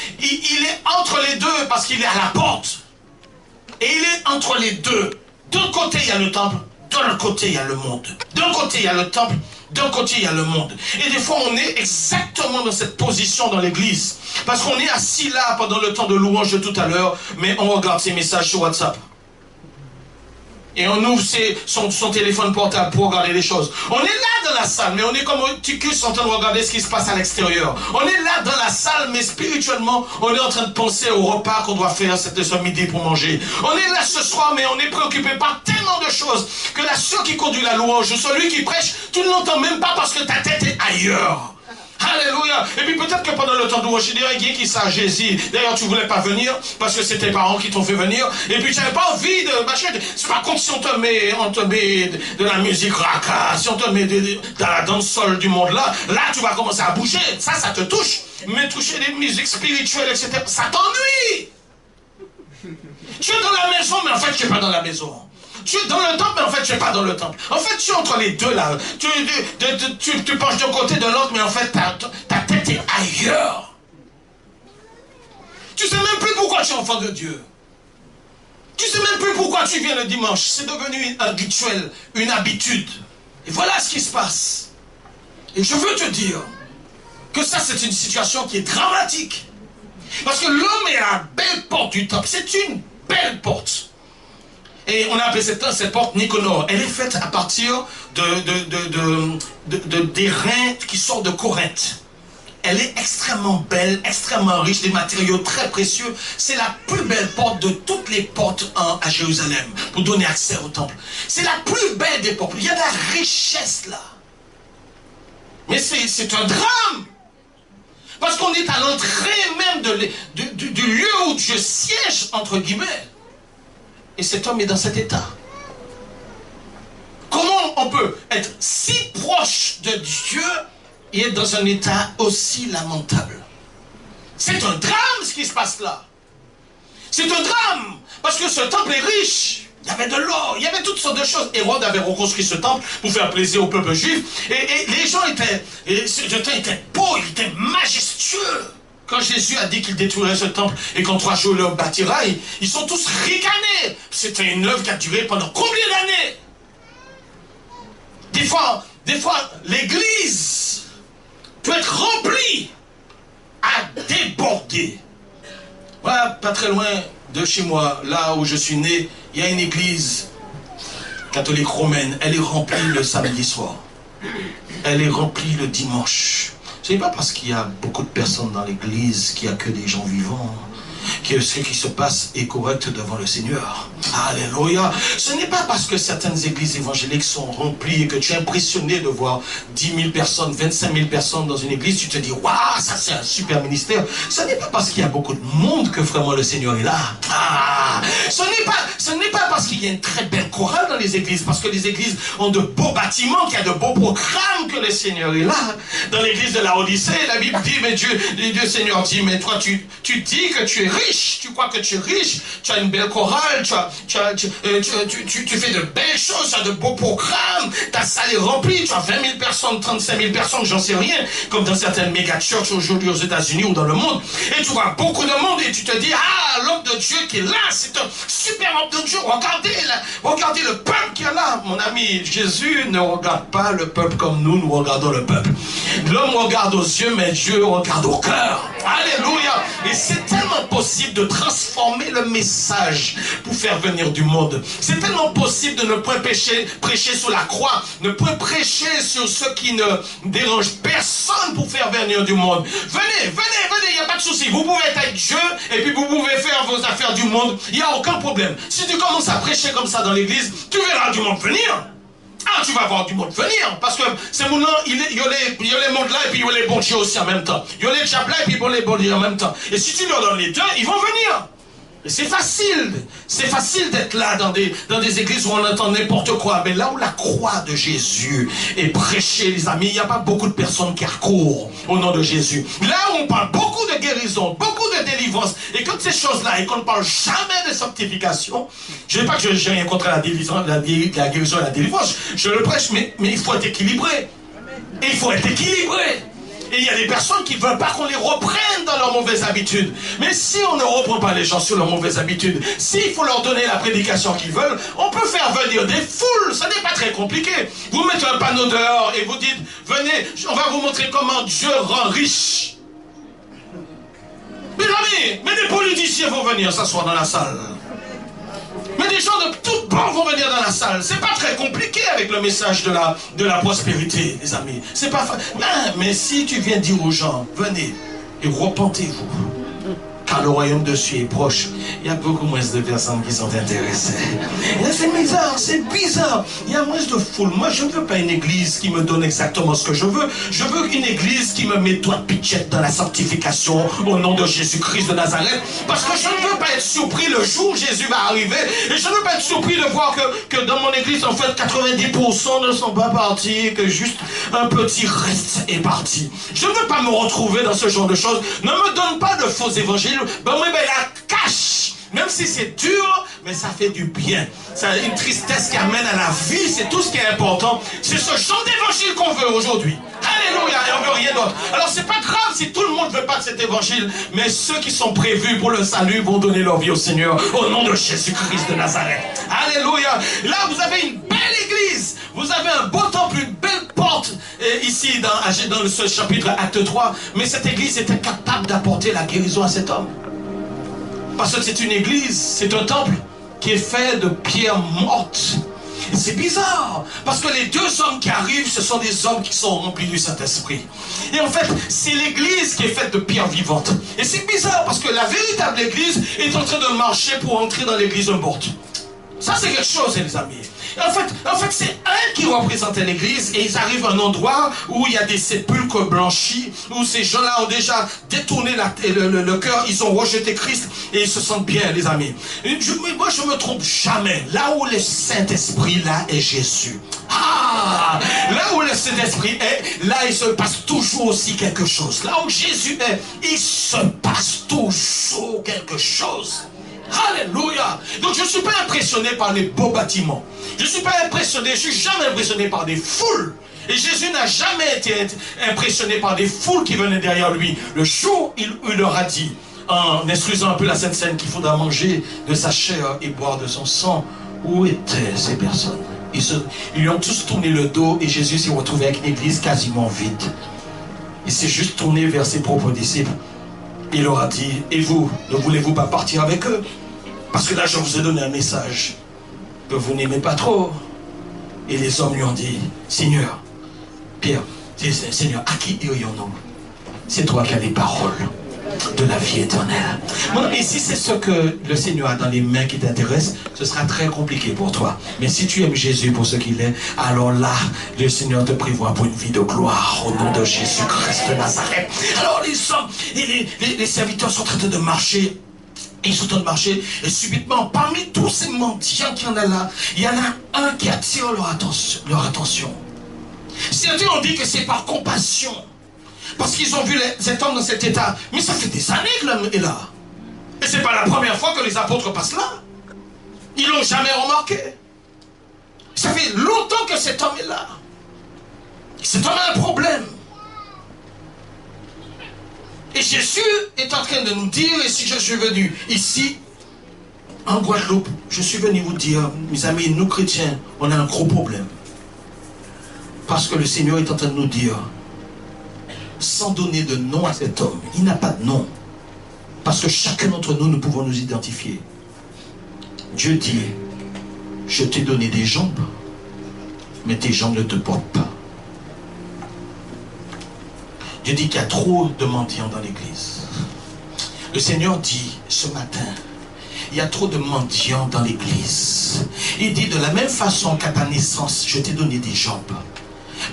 entre les deux parce qu'il est à la porte. Et il est entre les deux. D'un côté, il y a le temple. De l'autre côté, il y a le monde. D'un côté, il y a le temple. D'un côté, il y a le monde. Et des fois, on est exactement dans cette position dans l'église. Parce qu'on est assis là pendant le temps de louange de tout à l'heure. Mais on regarde ces messages sur WhatsApp. Et on ouvre son téléphone portable pour regarder les choses. On est là dans la salle, mais on est comme un ticus en train de regarder ce qui se passe à l'extérieur. On est là dans la salle, mais spirituellement, on est en train de penser au repas qu'on doit faire ce midi pour manger. On est là ce soir, mais on est préoccupé par tellement de choses que la sœur qui conduit la louange, ou celui qui prêche, tu ne l'entends même pas parce que ta tête est ailleurs. Alléluia. Et puis peut-être que pendant le temps de louange, il y a qui ça, Jésus. D'ailleurs, tu ne voulais pas venir parce que c'est tes parents qui t'ont fait venir. Et puis tu n'avais pas envie de... C'est pas contre si on te met de la musique raka, si on te met dans la danse-sol du monde là tu vas commencer à bouger. Ça te touche. Mais toucher des musiques spirituelles, etc., ça t'ennuie. Tu es dans la maison, mais en fait, tu n'es pas dans la maison. Tu es dans le temple, mais en fait, tu n'es pas dans le temple. En fait, tu es entre les deux, là. Tu penches d'un côté, de l'autre, mais en fait, ta tête est ailleurs. Tu ne sais même plus pourquoi tu es enfant de Dieu. Tu ne sais même plus pourquoi tu viens le dimanche. C'est devenu un rituel, une habitude. Et voilà ce qui se passe. Et je veux te dire que ça, c'est une situation qui est dramatique. Parce que l'homme est à la belle porte du temple. C'est une belle porte. Et on a appelé cette porte Nicanor. Elle est faite à partir des reins qui sortent de Corinthe. Elle est extrêmement belle, extrêmement riche, des matériaux très précieux. C'est la plus belle porte de toutes les portes à Jérusalem, pour donner accès au temple. C'est la plus belle des portes. Il y a de la richesse là. Mais c'est un drame. Parce qu'on est à l'entrée même du lieu où Dieu siège, entre guillemets. Et cet homme est dans cet état. Comment on peut être si proche de Dieu et être dans un état aussi lamentable? C'est un drame ce qui se passe là. C'est un drame. Parce que ce temple est riche. Il y avait de l'or, il y avait toutes sortes de choses. Hérode avait reconstruit ce temple pour faire plaisir au peuple juif. Et les gens étaient beaux, ils étaient majestueux. Quand Jésus a dit qu'il détruirait ce temple et qu'en 3 jours il le bâtira, ils sont tous ricanés. C'était une œuvre qui a duré pendant combien d'années? Des fois, l'église peut être remplie à déborder. Voilà, pas très loin de chez moi, là où je suis né, il y a une église catholique romaine. Elle est remplie le samedi soir. Elle est remplie le dimanche. Ce n'est pas parce qu'il y a beaucoup de personnes dans l'église qu'il n'y a que des gens vivants, que ce qui se passe est correct devant le Seigneur. Alléluia. Ce n'est pas parce que certaines églises évangéliques sont remplies et que tu es impressionné de voir 10 000 personnes, 25 000 personnes dans une église, tu te dis, waouh, ça c'est un super ministère. Ce n'est pas parce qu'il y a beaucoup de monde que vraiment le Seigneur est là. Ce n'est pas parce qu'il y a une très belle chorale dans les églises, parce que les églises ont de beaux bâtiments, qu'il y a de beaux programmes que le Seigneur est là. Dans l'église de la Odyssée, la Bible dit, mais Dieu Seigneur dit, mais toi tu dis que tu es riche, tu crois que tu es riche, tu as une belle chorale, tu fais de belles choses, tu as de beaux programmes, ta salle est remplie, tu as 20 000 personnes, 35 000 personnes, j'en sais rien, comme dans certaines méga churches aujourd'hui aux États-Unis ou dans le monde, et tu vois beaucoup de monde et tu te dis, ah, l'homme de Dieu qui est là, c'est un super homme de Dieu, regardez le peuple qui est là. Mon ami, Jésus ne regarde pas le peuple comme nous regardons le peuple. L'homme regarde aux yeux, mais Dieu regarde au cœur. Alléluia. Et c'est tellement possible de transformer le message pour faire venir du monde. C'est tellement possible de ne point prêcher sur la croix, ne point prêcher sur ce qui ne dérange personne pour faire venir du monde. Venez, il n'y a pas de souci. Vous pouvez être avec Dieu et puis vous pouvez faire vos affaires du monde. Il n'y a aucun problème. Si tu commences à prêcher comme ça dans l'église, tu verras du monde venir. Ah, tu vas voir du monde venir, parce que ces monde-là, il y a les mondes là, et puis il y a les bons dieux aussi en même temps. Il y a les diables là, et puis il y a les bons dieux en même temps. Et si tu leur donnes les deux, ils vont venir. C'est facile d'être là dans des églises où on entend n'importe quoi, mais là où la croix de Jésus est prêchée, les amis, il n'y a pas beaucoup de personnes qui accourent au nom de Jésus. Là où on parle beaucoup de guérison, beaucoup de délivrance, et toutes ces choses-là, et qu'on ne parle jamais de sanctification, je ne dis pas que j'ai rien contre la guérison et la délivrance, je le prêche, mais il faut être équilibré. Et il faut être équilibré. Et il y a des personnes qui ne veulent pas qu'on les reprenne dans leurs mauvaises habitudes. Mais si on ne reprend pas les gens sur leurs mauvaises habitudes, s'il faut leur donner la prédication qu'ils veulent, on peut faire venir des foules. Ce n'est pas très compliqué. Vous mettez un panneau dehors et vous dites, venez, on va vous montrer comment Dieu rend riche. Mes amis, mais des politiciens vont venir s'asseoir dans la salle. Mais des gens de toutes bords vont venir dans la salle. C'est pas très compliqué avec le message de la prospérité, les amis. C'est pas mais si tu viens dire aux gens, venez et repentez-vous, car le royaume de Dieu est proche, il y a beaucoup moins de personnes qui sont intéressées. C'est bizarre. Il y a moins de foule. Moi, je ne veux pas une église qui me donne exactement ce que je veux. Je veux une église qui me met doigt de pitchette dans la sanctification au nom de Jésus-Christ de Nazareth. Parce que je ne veux pas être surpris le jour où Jésus va arriver. Et je ne veux pas être surpris de voir que dans mon église, en fait, 90% ne sont pas partis, que juste un petit reste est parti. Je ne veux pas me retrouver dans ce genre de choses. Ne me donne pas de faux évangiles. Ben oui, mais la cache, même si c'est dur, mais ça fait du bien. C'est une tristesse qui amène à la vie, c'est tout ce qui est important. C'est ce genre d'évangile qu'on veut aujourd'hui. Alléluia, et on veut rien d'autre. Alors c'est pas grave si tout le monde ne veut pas de cet évangile, mais ceux qui sont prévus pour le salut vont donner leur vie au Seigneur au nom de Jésus-Christ de Nazareth. Alléluia. Là, vous avez une belle église, vous avez un beau temple, une belle porte, ici dans ce chapitre Acte 3, mais cette église était capable d'apporter la guérison à cet homme. Parce que c'est une église, c'est un temple qui est fait de pierres mortes. C'est bizarre, parce que les deux hommes qui arrivent, ce sont des hommes qui sont remplis du Saint-Esprit. Et en fait, c'est l'église qui est faite de pierres vivantes. Et c'est bizarre, parce que la véritable église est en train de marcher pour entrer dans l'église morte. Ça, c'est quelque chose, les amis. En fait, c'est elle qui représentait l'église, et ils arrivent à un endroit où il y a des sépulcres blanchis, où ces gens-là ont déjà détourné le cœur, ils ont rejeté Christ, et ils se sentent bien, les amis. Moi, je ne me trompe jamais. Là où le Saint-Esprit, là est Jésus. Ah, là où le Saint-Esprit est, là il se passe toujours aussi quelque chose. Là où Jésus est, il se passe toujours quelque chose. Alléluia. Donc je ne suis pas impressionné par les beaux bâtiments. Je ne suis pas impressionné, je ne suis jamais impressionné par des foules. Et Jésus n'a jamais été impressionné par des foules qui venaient derrière lui. Le jour où il leur a dit, en instruisant un peu la Sainte Seine, qu'il faudra manger de sa chair et boire de son sang, où étaient ces personnes? Ils lui ont tous tourné le dos et Jésus s'est retrouvé avec une église quasiment vide. Il s'est juste tourné vers ses propres disciples. Il leur a dit, et vous, ne voulez-vous pas partir avec eux? Parce que là, je vous ai donné un message que vous n'aimez pas trop. Et les hommes lui ont dit, Seigneur, Pierre, Seigneur, à qui irions-nous? C'est toi qui as les paroles de la vie éternelle. Bon, et si c'est ce que le Seigneur a dans les mains qui t'intéresse, ce sera très compliqué pour toi. Mais si tu aimes Jésus pour ce qu'il est, alors là, le Seigneur te prévoit pour une vie de gloire au nom de Jésus-Christ de Nazareth. Alors les hommes et les serviteurs sont en train de marcher. Ils sont en train de marcher et subitement, parmi tous ces mendiants qu'il y en a là, il y en a un qui attire leur attention. Certains ont dit que c'est par compassion. Parce qu'ils ont vu cet homme dans cet état. Mais ça fait des années que l'homme est là. Et c'est pas la première fois que les apôtres passent là. Ils l'ont jamais remarqué. Ça fait longtemps que cet homme est là. Cet homme a un problème. Et Jésus est en train de nous dire, et si je suis venu ici, en Guadeloupe, je suis venu vous dire, mes amis, nous chrétiens, on a un gros problème. Parce que le Seigneur est en train de nous dire, sans donner de nom à cet homme, il n'a pas de nom. Parce que chacun d'entre nous, nous pouvons nous identifier. Dieu dit, je t'ai donné des jambes, mais tes jambes ne te portent pas. Dieu dit qu'il y a trop de mendiants dans l'église. Le Seigneur dit ce matin, il y a trop de mendiants dans l'église. Il dit, de la même façon qu'à ta naissance, je t'ai donné des jambes,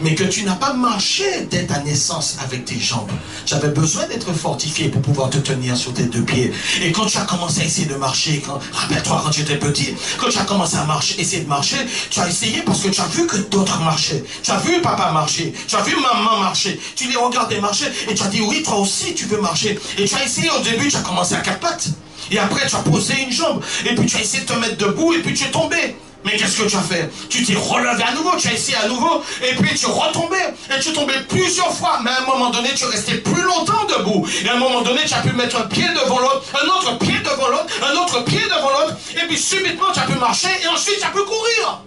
mais que tu n'as pas marché dès ta naissance avec tes jambes. J'avais besoin d'être fortifié pour pouvoir te tenir sur tes deux pieds. Et quand tu as commencé à essayer de marcher, rappelle-toi quand tu étais petit, quand tu as commencé à marcher, essayer de marcher, tu as essayé parce que tu as vu que d'autres marchaient. Tu as vu papa marcher, tu as vu maman marcher, tu les regardais marcher et tu as dit oui, toi aussi tu veux marcher. Et tu as essayé au début, tu as commencé à quatre pattes. Et après tu as posé une jambe. Et puis tu as essayé de te mettre debout et puis tu es tombé. Mais qu'est-ce que tu as fait? Tu t'es relevé à nouveau, tu as essayé à nouveau, et puis tu retombais. Et tu tombais plusieurs fois, mais à un moment donné, tu restais plus longtemps debout. Et à un moment donné, tu as pu mettre un pied devant l'autre, un autre pied devant l'autre, un autre pied devant l'autre, et puis subitement, tu as pu marcher, et ensuite, tu as pu courir.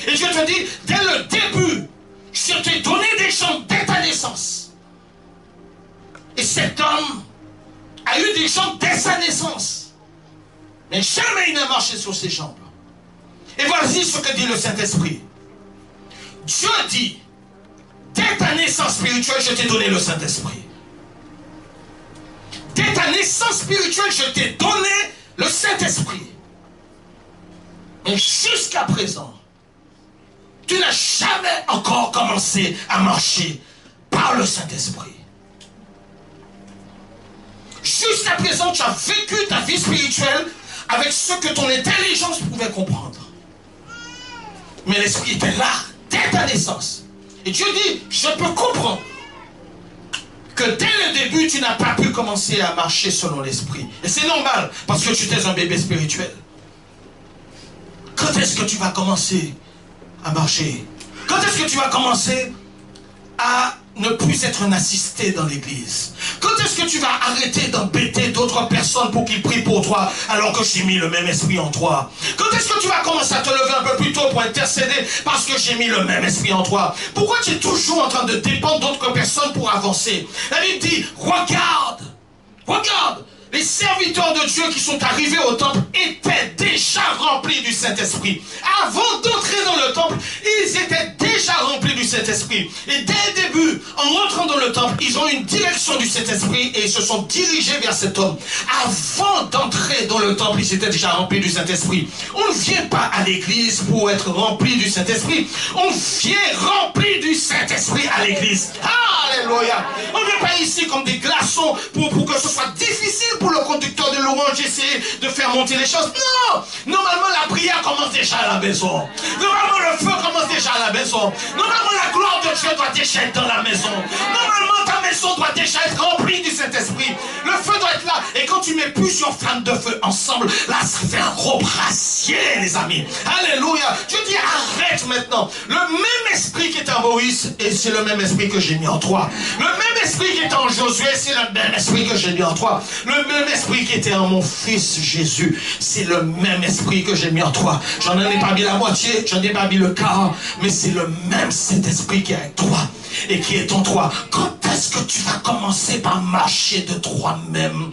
Et je te dis, dès le début, je t'ai donné des jambes dès ta naissance. Et cet homme a eu des jambes dès sa naissance. Mais jamais il n'a marché sur ses jambes. Et voici ce que dit le Saint-Esprit. Dieu dit, dès ta naissance spirituelle, je t'ai donné le Saint-Esprit. Dès ta naissance spirituelle, je t'ai donné le Saint-Esprit. Mais jusqu'à présent, tu n'as jamais encore commencé à marcher par le Saint-Esprit. Jusqu'à présent, tu as vécu ta vie spirituelle avec ce que ton intelligence pouvait comprendre. Mais l'Esprit était là, dès ta naissance. Et Dieu dit, je peux comprendre que dès le début, tu n'as pas pu commencer à marcher selon l'Esprit. Et c'est normal, parce que tu étais un bébé spirituel. Quand est-ce que tu vas commencer à marcher? Quand est-ce que tu vas commencer à ne plus être un assisté dans l'église? Quand est-ce que tu vas arrêter d'embêter d'autres personnes pour qu'ils prient pour toi alors que j'ai mis le même esprit en toi? Quand est-ce que tu vas commencer à te lever un peu plus tôt pour intercéder parce que j'ai mis le même esprit en toi? Pourquoi tu es toujours en train de dépendre d'autres personnes pour avancer? La Bible dit, regarde, regarde, les serviteurs de Dieu qui sont arrivés au temple étaient déjà remplis du Saint-Esprit. Avant d'entrer dans le temple, ils étaient déjà remplis du Saint-Esprit. Et dès le début, en rentrant dans le temple, ils ont une direction du Saint-Esprit et ils se sont dirigés vers cet homme. Avant d'entrer dans le temple, ils étaient déjà remplis du Saint-Esprit. On ne vient pas à l'église pour être rempli du Saint-Esprit. On vient rempli du Saint-Esprit à l'église. Alléluia. On ne vient pas ici comme des glaçons pour que ce soit difficile pour le conducteur de louange essayer de faire monter les choses. Non! Normalement, la prière commence déjà à la maison. Normalement, le feu commence déjà à la maison. Normalement, la gloire de Dieu doit déjà être dans la maison. Normalement, ta maison doit déjà être remplie du Saint-Esprit. Le feu doit être là. Et quand tu mets plusieurs flammes de feu ensemble, là, ça fait un gros brassier, les amis. Alléluia. Dieu dit, arrête maintenant. Le même esprit qui est en Moïse, et c'est le même esprit que j'ai mis en toi. Le même esprit qui est en Josué, c'est le même esprit que j'ai mis en toi. Le même esprit qui était en mon fils Jésus, c'est le même esprit que j'ai mis en toi. J'en ai pas mis la moitié, j'en ai pas mis le quart, mais c'est le même Saint-Esprit qui est avec toi et qui est en toi. Quand est-ce que tu vas commencer par marcher de toi-même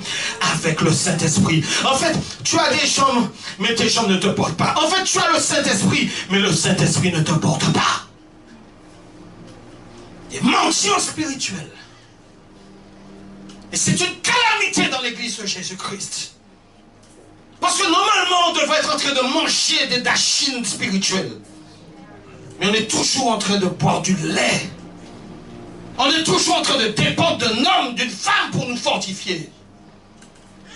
avec le Saint-Esprit? En fait, tu as des jambes, mais tes jambes ne te portent pas. En fait, tu as le Saint-Esprit, mais le Saint-Esprit ne te porte pas. Des mentions spirituelles. Et c'est une calamité dans l'église de Jésus-Christ. Parce que normalement, on devrait être en train de manger des dachines spirituelles. Mais on est toujours en train de boire du lait. On est toujours en train de dépendre d'un homme, d'une femme pour nous fortifier.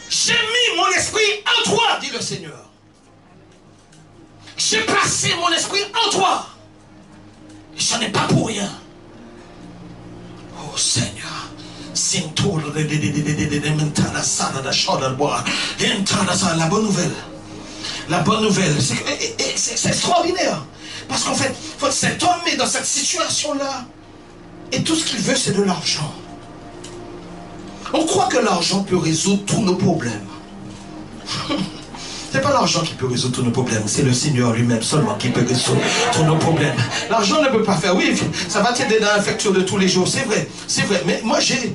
J'ai mis mon esprit en toi, dit le Seigneur. J'ai placé mon esprit en toi. Et je n'en ai pas pour rien. Oh Seigneur. La bonne nouvelle. La bonne nouvelle. C'est extraordinaire. Parce qu'en fait, cet homme est dans cette situation-là. Et tout ce qu'il veut, c'est de l'argent. On croit que l'argent peut résoudre tous nos problèmes. C'est pas l'argent qui peut résoudre tous nos problèmes, c'est le Seigneur lui-même seulement qui peut résoudre tous nos problèmes. L'argent ne peut pas faire, oui, ça va t'aider dans la facture de tous les jours, c'est vrai, mais moi j'ai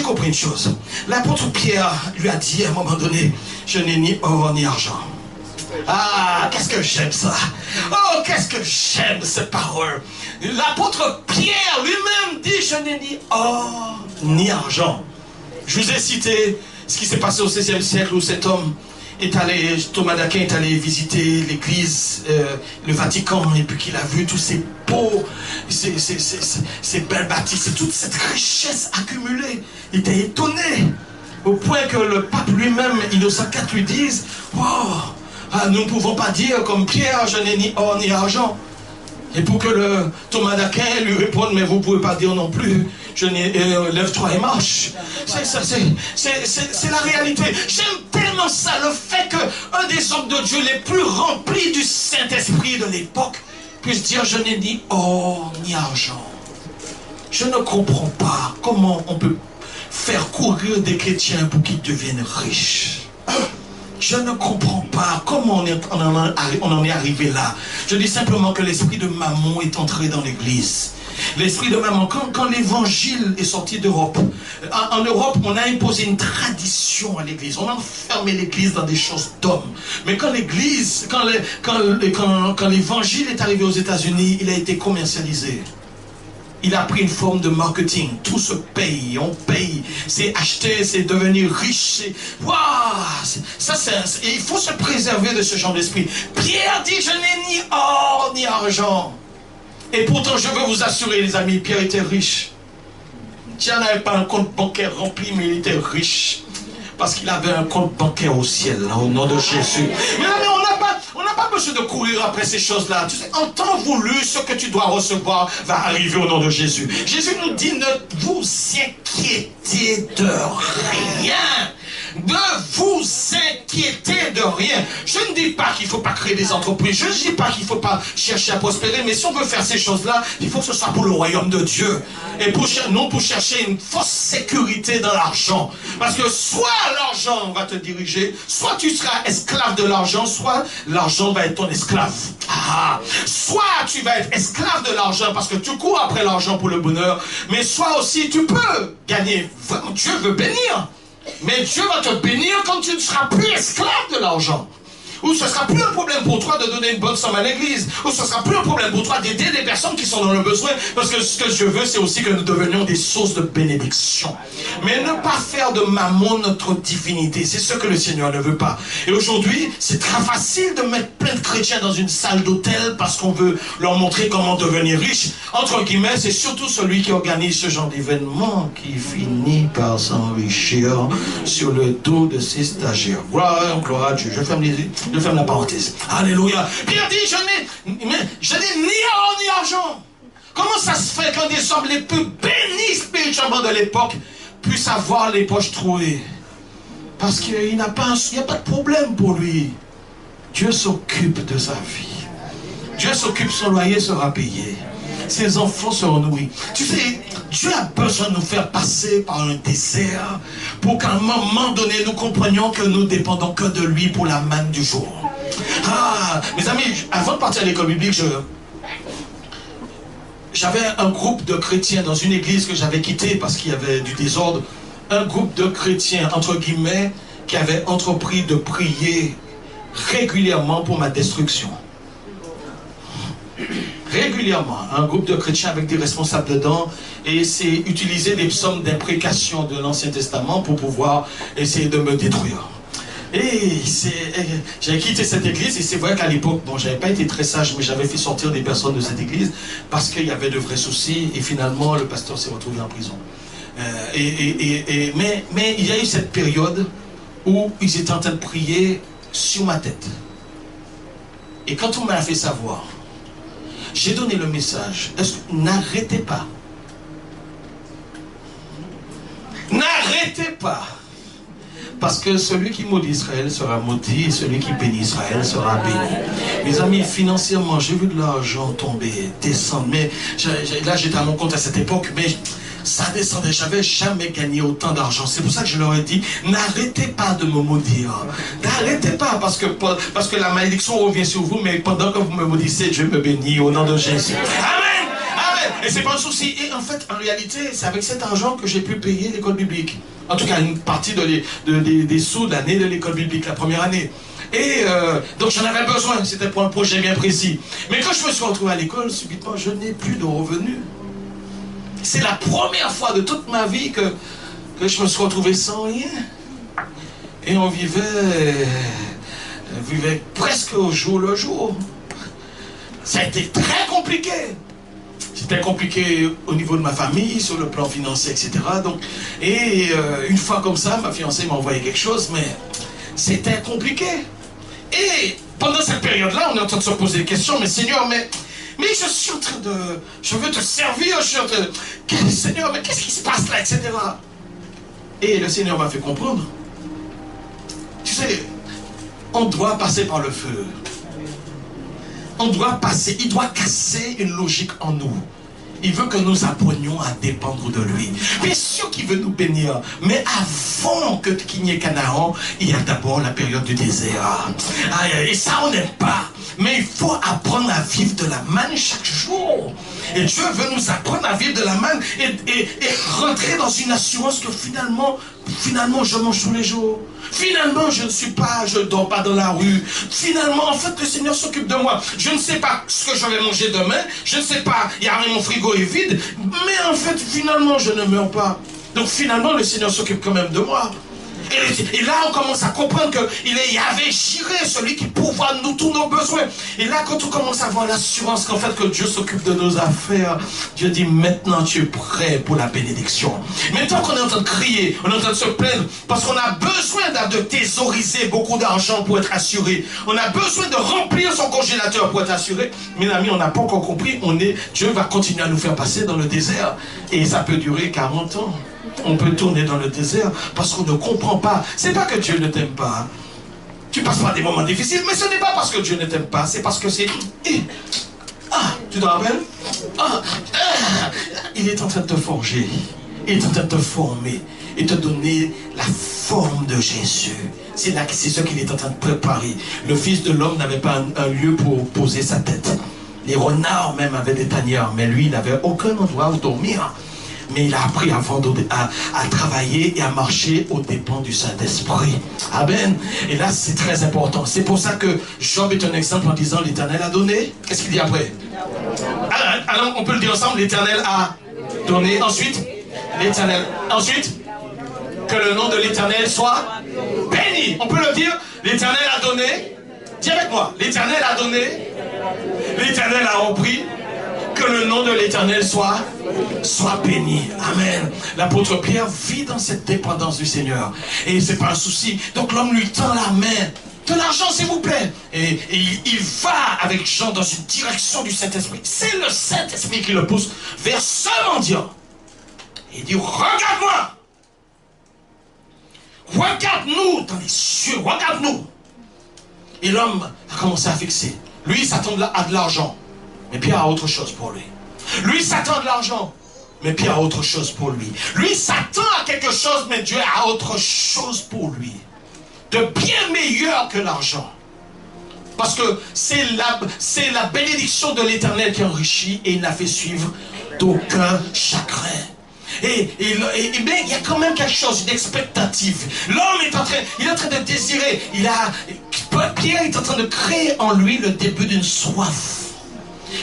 compris une chose. L'apôtre Pierre lui a dit à un moment donné, je n'ai ni or ni argent. Ah, qu'est-ce que j'aime ça. Oh, qu'est-ce que j'aime cette parole. L'apôtre Pierre lui-même dit, je n'ai ni or ni argent. Je vous ai cité ce qui s'est passé au XVIe siècle où cet homme Thomas d'Aquin est allé visiter l'église, le Vatican, et puis qu'il a vu tous ces beaux, ces belles bâtisses, toute cette richesse accumulée. Il était étonné, au point que le pape lui-même, Innocent IV, lui dise « Wow, nous ne pouvons pas dire comme Pierre, je n'ai ni or ni argent. » Et pour que le Thomas d'Aquin lui réponde, mais vous ne pouvez pas dire non plus, je n'ai lève-toi et marche. C'est la réalité. J'aime tellement ça, le fait qu'un des hommes de Dieu les plus remplis du Saint-Esprit de l'époque puisse dire, je n'ai ni or ni argent. Je ne comprends pas comment on peut faire courir des chrétiens pour qu'ils deviennent riches. Je ne comprends pas comment on en est arrivé là. Je dis simplement que l'esprit de Mammon est entré dans l'église. L'esprit de Mammon, quand l'évangile est sorti d'Europe, en Europe, on a imposé une tradition à l'église. On a enfermé l'église dans des choses d'hommes. Mais quand l'église, quand l'évangile est arrivé aux États-Unis, il a été commercialisé. Il a pris une forme de marketing. Tout se paye, on paye. C'est acheter, c'est devenir riche. Waouh, il faut se préserver de ce genre d'esprit. Pierre dit, je n'ai ni or ni argent. Et pourtant, je veux vous assurer, les amis, Pierre était riche. Pierre n'avait pas un compte bancaire rempli, mais il était riche. Parce qu'il avait un compte bancaire au ciel, là, au nom de Jésus. Mais on n'a pas besoin de courir après ces choses-là. Tu sais, en temps voulu, ce que tu dois recevoir va arriver au nom de Jésus. Jésus nous dit, ne vous inquiétez de rien. Ne vous inquiétez de rien. Je ne dis pas qu'il ne faut pas créer des entreprises. Je ne dis pas qu'il ne faut pas chercher à prospérer. Mais si on veut faire ces choses-là, il faut que ce soit pour le royaume de Dieu. Et non pour chercher une fausse sécurité dans l'argent. Parce que soit l'argent va te diriger, soit tu seras esclave de l'argent, soit l'argent va être ton esclave. Soit tu vas être esclave de l'argent parce que tu cours après l'argent pour le bonheur. Mais soit aussi tu peux gagner. Dieu veut bénir. Mais Dieu va te bénir quand tu ne seras plus esclave de l'argent. Ou ce ne sera plus un problème pour toi de donner une bonne somme à l'église. Ou ce ne sera plus un problème pour toi d'aider des personnes qui sont dans le besoin. Parce que ce que Dieu veut, c'est aussi que nous devenions des sources de bénédiction. Mais ne pas faire de Mammon notre divinité. C'est ce que le Seigneur ne veut pas. Et aujourd'hui, c'est très facile de mettre plein de chrétiens dans une salle d'hôtel parce qu'on veut leur montrer comment devenir riche. Entre guillemets, c'est surtout celui qui organise ce genre d'événement qui finit par s'enrichir sur le dos de ses stagiaires. Gloire à Dieu. Je ferme la parenthèse. Alléluia. Pierre dit, je n'ai ni or ni argent. Comment ça se fait qu'un des hommes les plus bénis spirituellement de l'époque puisse avoir les poches trouées? Parce qu'il n'y a pas de problème pour lui. Dieu s'occupe de sa vie. Dieu s'occupe, son loyer sera payé. Ses enfants seront nourris. Tu sais, Dieu a besoin de nous faire passer par un désert pour qu'à un moment donné, nous comprenions que nous dépendons que de lui pour la manne du jour. Mes amis, avant de partir à l'école biblique, j'avais un groupe de chrétiens dans une église que j'avais quittée parce qu'il y avait du désordre. Un groupe de chrétiens, entre guillemets, qui avait entrepris de prier régulièrement pour ma destruction. Régulièrement, un groupe de chrétiens avec des responsables dedans, et c'est utiliser des psaumes d'imprécation de l'Ancien Testament pour pouvoir essayer de me détruire. Et j'ai quitté cette église, et c'est vrai qu'à l'époque, bon, j'avais pas été très sage, mais j'avais fait sortir des personnes de cette église parce qu'il y avait de vrais soucis, et finalement le pasteur s'est retrouvé en prison. Mais il y a eu cette période où ils étaient en train de prier sur ma tête. Et quand on m'a fait savoir, j'ai donné le message, n'arrêtez pas. N'arrêtez pas. Parce que celui qui maudit Israël sera maudit, et celui qui bénit Israël sera béni. Mes amis, financièrement, j'ai vu de l'argent tomber, descendre. Mais là, j'étais à mon compte à cette époque, mais ça descendait. J'avais jamais gagné autant d'argent. C'est pour ça que je leur ai dit, n'arrêtez pas de me maudire. N'arrêtez pas, parce que la malédiction revient sur vous, mais pendant que vous me maudissez, Dieu me bénit au nom de Jésus. Amen. Amen. Et c'est pas un souci. Et en fait, en réalité, c'est avec cet argent que j'ai pu payer l'école biblique. En tout cas, une partie des sous de l'année de l'école biblique, la première année. Et donc j'en avais besoin, c'était pour un projet bien précis. Mais quand je me suis retrouvé à l'école, subitement, je n'ai plus de revenus. C'est la première fois de toute ma vie que je me suis retrouvé sans rien. Et on vivait vivais presque au jour le jour. Ça a été très compliqué. C'était compliqué au niveau de ma famille, sur le plan financier, etc. Donc, une fois comme ça, ma fiancée m'a envoyé quelque chose, mais c'était compliqué. Et pendant cette période-là, on est en train de se poser des questions, mais Seigneur, mais je suis en train de... Je veux te servir, je suis en train de... Seigneur, mais qu'est-ce qui se passe là, etc. Et le Seigneur m'a fait comprendre. Tu sais, on doit passer par le feu. On doit passer, il doit casser une logique en nous. Il veut que nous apprenions à dépendre de lui. Bien sûr qu'il veut nous bénir. Mais avant qu'il n'y ait Canaan, il y a d'abord la période du désert. Et ça, on n'aime pas. Mais il faut apprendre à vivre de la manne chaque jour. Et Dieu veut nous apprendre à vivre de la manne et rentrer dans une assurance que finalement je mange tous les jours. Finalement, je ne dors pas dans la rue. Finalement, en fait, le Seigneur s'occupe de moi. Je ne sais pas ce que je vais manger demain. Je ne sais pas, mon frigo est vide. Mais en fait, finalement, je ne meurs pas. Donc finalement, le Seigneur s'occupe quand même de moi. Et là, on commence à comprendre qu'il est Yahvé Jireh, celui qui pourvoit nous tous nos besoins. Et là, quand on commence à avoir l'assurance qu'en fait, que Dieu s'occupe de nos affaires, Dieu dit, maintenant, tu es prêt pour la bénédiction. Maintenant qu'on est en train de crier, on est en train de se plaindre, parce qu'on a besoin de thésauriser beaucoup d'argent pour être assuré. On a besoin de remplir son congélateur pour être assuré. Mes amis, on n'a pas encore compris, Dieu va continuer à nous faire passer dans le désert. Et ça peut durer 40 ans. On peut tourner dans le désert parce qu'on ne comprend pas. C'est pas que Dieu ne t'aime pas. Tu passes par des moments difficiles, mais ce n'est pas parce que Dieu ne t'aime pas, c'est parce que c'est... tu te rappelles? Il est en train de te forger. Il est en train de te former et te donner la forme de Jésus. C'est ce qu'il est en train de préparer. Le Fils de l'homme n'avait pas un lieu pour poser sa tête. Les renards même avaient des tanières, mais lui, il n'avait aucun endroit où dormir. Mais il a appris à travailler et à marcher aux dépens du Saint-Esprit. Amen. Et là, c'est très important. C'est pour ça que Job est un exemple en disant l'Éternel a donné. Qu'est-ce qu'il dit après? Alors, on peut le dire ensemble, l'Éternel a donné. Ensuite, l'Éternel. Ensuite, que le nom de l'Éternel soit béni. On peut le dire, l'Éternel a donné. Dis avec moi, l'Éternel a donné. L'Éternel a repris. Que le nom de l'Éternel soit béni. Amen. L'apôtre Pierre vit dans cette dépendance du Seigneur. Et c'est pas un souci. Donc l'homme lui tend la main. De l'argent, s'il vous plaît. Et il va avec Jean dans une direction du Saint-Esprit. C'est le Saint-Esprit qui le pousse vers ce mendiant. Il dit, regarde-moi. Regarde-nous dans les cieux. Regarde-nous. Et l'homme a commencé à fixer. Lui, il s'attend à de l'argent. Mais Pierre a autre chose pour lui. Lui s'attend de l'argent, mais Pierre a autre chose pour lui. Lui s'attend à quelque chose, mais Dieu a autre chose pour lui. De bien meilleur que l'argent. Parce que c'est la bénédiction de l'Éternel qui enrichit et il n'a fait suivre d'aucun chagrin. Mais il y a quand même quelque chose, une expectative. L'homme est en train de désirer. Pierre est en train de créer en lui le début d'une soif.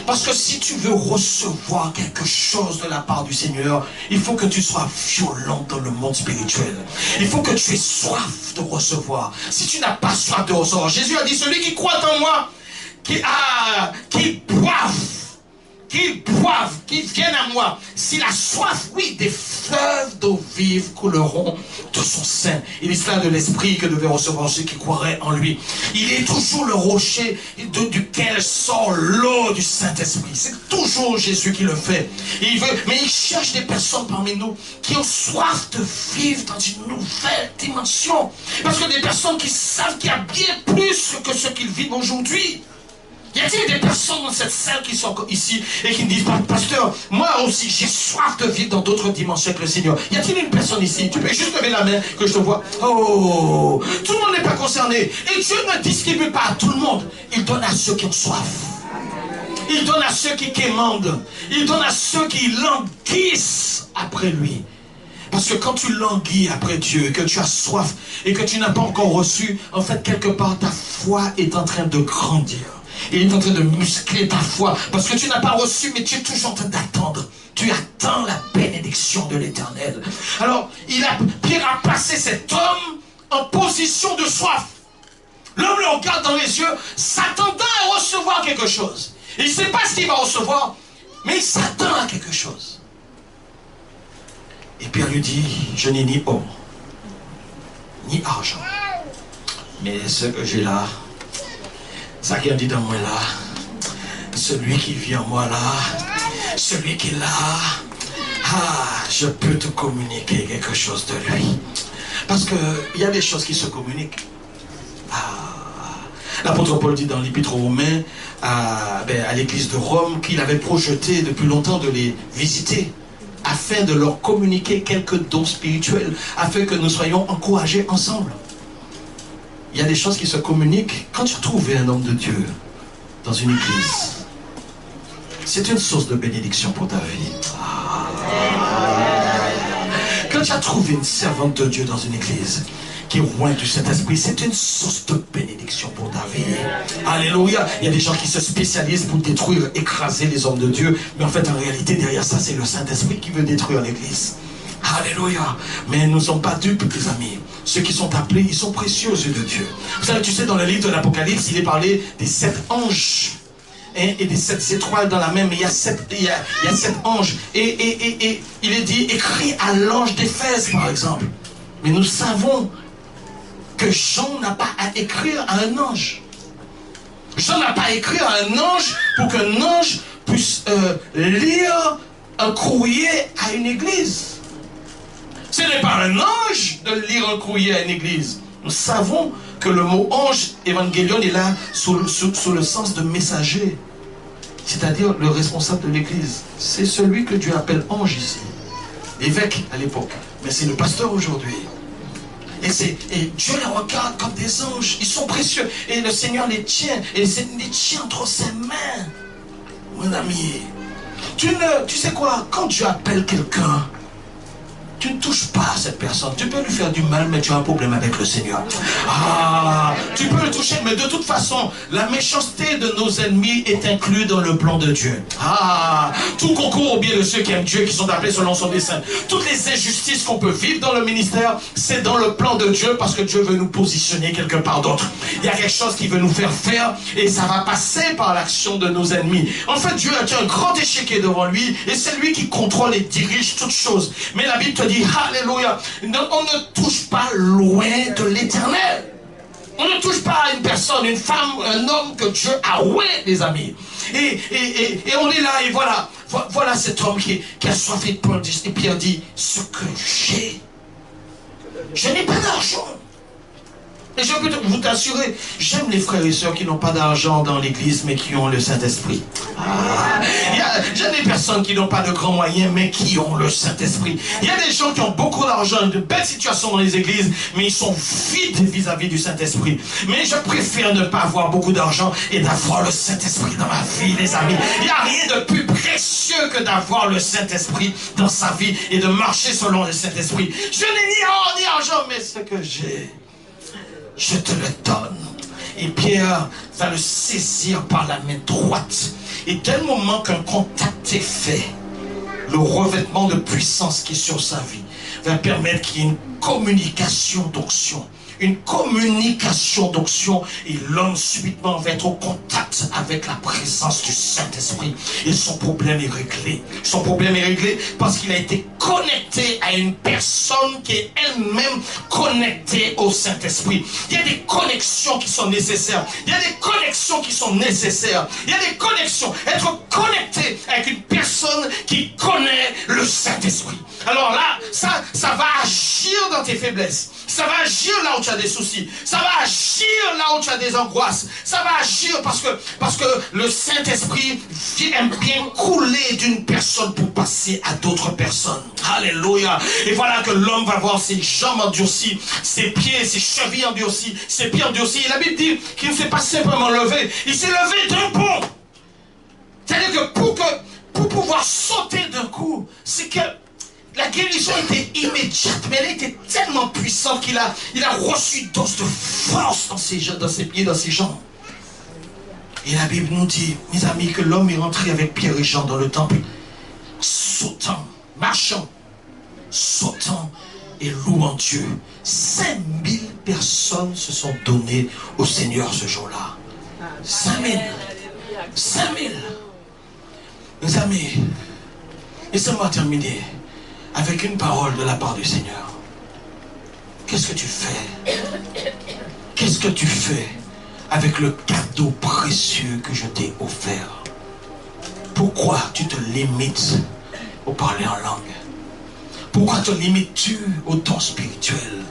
Parce que si tu veux recevoir quelque chose de la part du Seigneur, il faut que tu sois violent dans le monde spirituel. Il faut que tu aies soif de recevoir. Si tu n'as pas soif de recevoir, Jésus a dit, celui qui croit en moi, qu'il boive, qu'il vienne à moi. S'il a soif, oui, des fleuves d'eau vive couleront de son sein. Il est cela de l'esprit que devait recevoir ceux qui croiraient en lui. Il est toujours le rocher duquel sort l'eau du Saint-Esprit. C'est toujours Jésus qui le fait. Mais il cherche des personnes parmi nous qui ont soif de vivre dans une nouvelle dimension. Parce que des personnes qui savent qu'il y a bien plus que ce qu'ils vivent aujourd'hui. Y a-t-il des personnes dans cette salle qui sont ici et qui me disent, pasteur, moi aussi j'ai soif de vivre dans d'autres dimensions avec le Seigneur. Y a-t-il une personne ici? Tu peux juste lever la main que je te vois. Oh, tout le monde n'est pas concerné. Et Dieu ne distribue pas à tout le monde. Il donne à ceux qui ont soif. Il donne à ceux qui quémandent. Il donne à ceux qui languissent après lui. Parce que quand tu languis après Dieu, que tu as soif et que tu n'as pas encore reçu, en fait, quelque part, ta foi est en train de grandir. Il est en train de muscler ta foi. Parce que tu n'as pas reçu, mais tu es toujours en train d'attendre. Tu attends la bénédiction de l'Éternel. Alors, Pierre a placé cet homme en position de soif. L'homme le regarde dans les yeux, s'attendant à recevoir quelque chose. Il ne sait pas ce qu'il va recevoir, mais il s'attend à quelque chose. Et Pierre lui dit, je n'ai ni or, ni argent. Mais ce que j'ai là, ça qui a dit dans moi là, celui qui vit en moi là, celui qui est là, je peux te communiquer quelque chose de lui. Parce qu'il y a des choses qui se communiquent. L'apôtre Paul dit dans l'Épître aux Romains à l'église de Rome qu'il avait projeté depuis longtemps de les visiter afin de leur communiquer quelques dons spirituels, afin que nous soyons encouragés ensemble. Il y a des choses qui se communiquent. Quand tu trouves un homme de Dieu dans une église, c'est une source de bénédiction pour ta vie. Quand tu as trouvé une servante de Dieu dans une église qui est loin du Saint-Esprit, c'est une source de bénédiction pour ta vie. Alléluia. Il y a des gens qui se spécialisent pour détruire, écraser les hommes de Dieu, mais en fait en réalité derrière ça c'est le Saint-Esprit qui veut détruire l'église. Alléluia. Mais nous ne sommes pas dupes, les amis. Ceux qui sont appelés, ils sont précieux aux yeux de Dieu. Vous savez, tu sais, dans le livre de l'Apocalypse, il est parlé des 7 anges et des 7 étoiles dans la main, mais il y a 7 anges. Et il est dit, écrit à l'ange d'Éphèse, par exemple. Mais nous savons que Jean n'a pas à écrire à un ange. Jean n'a pas à écrire à un ange pour qu'un ange puisse lire un courrier à une église. Ce n'est pas un ange de lire un courrier à une église. Nous savons que le mot ange, évangélion, est là sous le sens de messager. C'est-à-dire le responsable de l'église. C'est celui que Dieu appelle ange ici. L'évêque à l'époque. Mais c'est le pasteur aujourd'hui. Et Dieu les regarde comme des anges. Ils sont précieux. Et le Seigneur les tient. Et les tient entre ses mains. Mon ami. Tu sais quoi? Quand Dieu appelle quelqu'un, tu ne touches pas à cette personne. Tu peux lui faire du mal, mais tu as un problème avec le Seigneur. Tu peux le toucher, mais de toute façon, la méchanceté de nos ennemis est inclue dans le plan de Dieu. Tout concourt au bien de ceux qui aiment Dieu, qui sont appelés selon son dessein. Toutes les injustices qu'on peut vivre dans le ministère, c'est dans le plan de Dieu, parce que Dieu veut nous positionner quelque part d'autre. Il y a quelque chose qui veut nous faire faire, et ça va passer par l'action de nos ennemis. En fait, Dieu a un grand échiquier devant lui, et c'est lui qui contrôle et dirige toutes choses. Mais la Bible te dit, alléluia, on ne touche pas loin de l'éternel. On ne touche pas à une personne, une femme, un homme que Dieu a oué, les amis. Et on est là, et voilà cet homme qui a soif. Et Pierre dit, ce que j'ai, je n'ai pas d'argent. Et je peux vous t'assurer, j'aime les frères et sœurs qui n'ont pas d'argent dans l'église, mais qui ont le Saint-Esprit. J'aime les personnes qui n'ont pas de grands moyens, mais qui ont le Saint-Esprit. Il y a des gens qui ont beaucoup d'argent, de belles situations dans les églises, mais ils sont vides vis-à-vis du Saint-Esprit. Mais je préfère ne pas avoir beaucoup d'argent et d'avoir le Saint-Esprit dans ma vie, les amis. Il n'y a rien de plus précieux que d'avoir le Saint-Esprit dans sa vie et de marcher selon le Saint-Esprit. Je n'ai ni or ni argent, mais ce que j'ai, je te le donne. Et Pierre va le saisir par la main droite. Et dès le moment qu'un contact est fait, le revêtement de puissance qui est sur sa vie va permettre qu'il y ait une communication d'onction. Une communication d'onction, et l'homme subitement va être au contact avec la présence du Saint-Esprit, et son problème est réglé. Son problème est réglé parce qu'il a été connecté à une personne qui est elle-même connectée au Saint-Esprit. Il y a des connexions qui sont nécessaires. Il y a des connexions qui sont nécessaires. Il y a des connexions. Être connecté avec une personne qui connaît le Saint-Esprit. Alors là, ça va agir dans tes faiblesses. Ça va agir là où tu as des soucis. Ça va agir là où tu as des angoisses. Ça va agir parce que le Saint-Esprit aime bien couler d'une personne pour passer à d'autres personnes. Alléluia. Et voilà que l'homme va voir ses jambes endurcies, ses pieds, ses chevilles endurcies, ses pieds endurcis. Et la Bible dit qu'il ne s'est pas simplement levé. Il s'est levé d'un bond. C'est-à-dire que pour pouvoir sauter d'un coup, c'est que la guérison était immédiate, mais elle était tellement puissante qu'il a reçu une dose de force dans ses pieds, dans ses jambes. Et la Bible nous dit, mes amis, que l'homme est rentré avec Pierre et Jean dans le temple, sautant, marchant, sautant et louant Dieu. 5000 personnes se sont données au Seigneur ce jour-là. 5000. 5000. Mes amis, laissez-moi terminer avec une parole de la part du Seigneur. Qu'est-ce que tu fais? Qu'est-ce que tu fais avec le cadeau précieux que je t'ai offert? Pourquoi tu te limites au parler en langue? Pourquoi te limites-tu au don spirituel?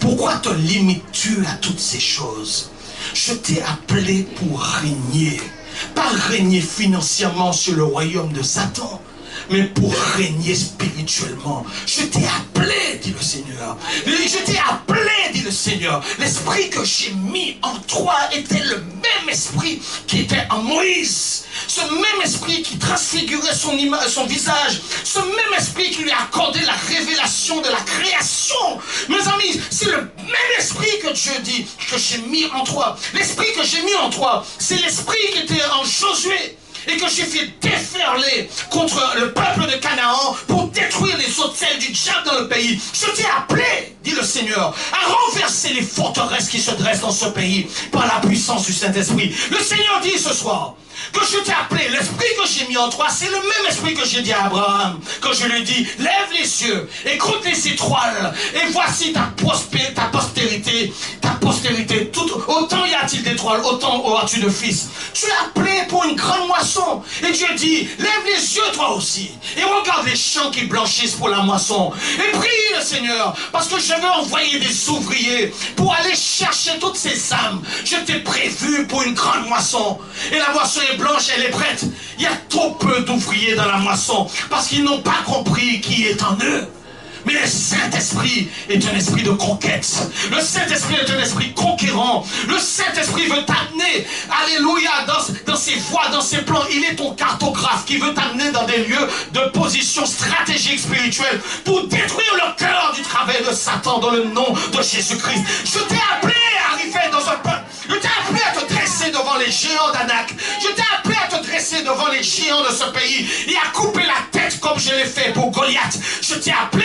Pourquoi te limites-tu à toutes ces choses? Je t'ai appelé pour régner. Pas régner financièrement sur le royaume de Satan, mais pour régner spirituellement. Je t'ai appelé, dit le Seigneur. Je t'ai appelé, dit le Seigneur. L'esprit que j'ai mis en toi était le même esprit qui était en Moïse. Ce même esprit qui transfigurait son image, son visage. Ce même esprit qui lui a accordé la révélation de la création. Mes amis, c'est le même esprit que Dieu dit que j'ai mis en toi. L'esprit que j'ai mis en toi, c'est l'esprit qui était en Josué et que j'ai fait déferler contre le peuple de Canaan pour détruire les autels du diable dans le pays. Je t'ai appelé, dit le Seigneur, à renverser les forteresses qui se dressent dans ce pays par la puissance du Saint-Esprit. Le Seigneur dit ce soir que je t'ai appelé, l'esprit que j'ai mis en toi, c'est le même esprit que j'ai dit à Abraham, quand je lui dis, lève les yeux, écoute les étoiles, et voici ta postérité, tout, autant y a-t-il d'étoiles, autant auras-tu de fils. Tu es appelé pour une grande moisson, et Dieu dit, lève les yeux toi aussi, et regarde les champs qui blanchissent pour la moisson, et prie le Seigneur, parce que je veux envoyer des ouvriers pour aller chercher toutes ces âmes. Je t'ai prévu pour une grande moisson, et la moisson est blanche, elle est prête. Il y a trop peu d'ouvriers dans la moisson parce qu'ils n'ont pas compris qui est en eux. Mais le Saint-Esprit est un esprit de conquête. Le Saint-Esprit est un esprit conquérant. Le Saint-Esprit veut t'amener, alléluia, dans ses voies, dans ses plans. Il est ton cartographe qui veut t'amener dans des lieux de position stratégique spirituelle pour détruire le cœur du travail de Satan dans le nom de Jésus-Christ. Je t'ai appelé à arriver dans un peuple. Je t'ai appelé à te dresser devant les géants d'Anak. Je t'ai appelé à te dresser devant les géants de ce pays et à couper la tête comme je l'ai fait pour Goliath. Je t'ai appelé,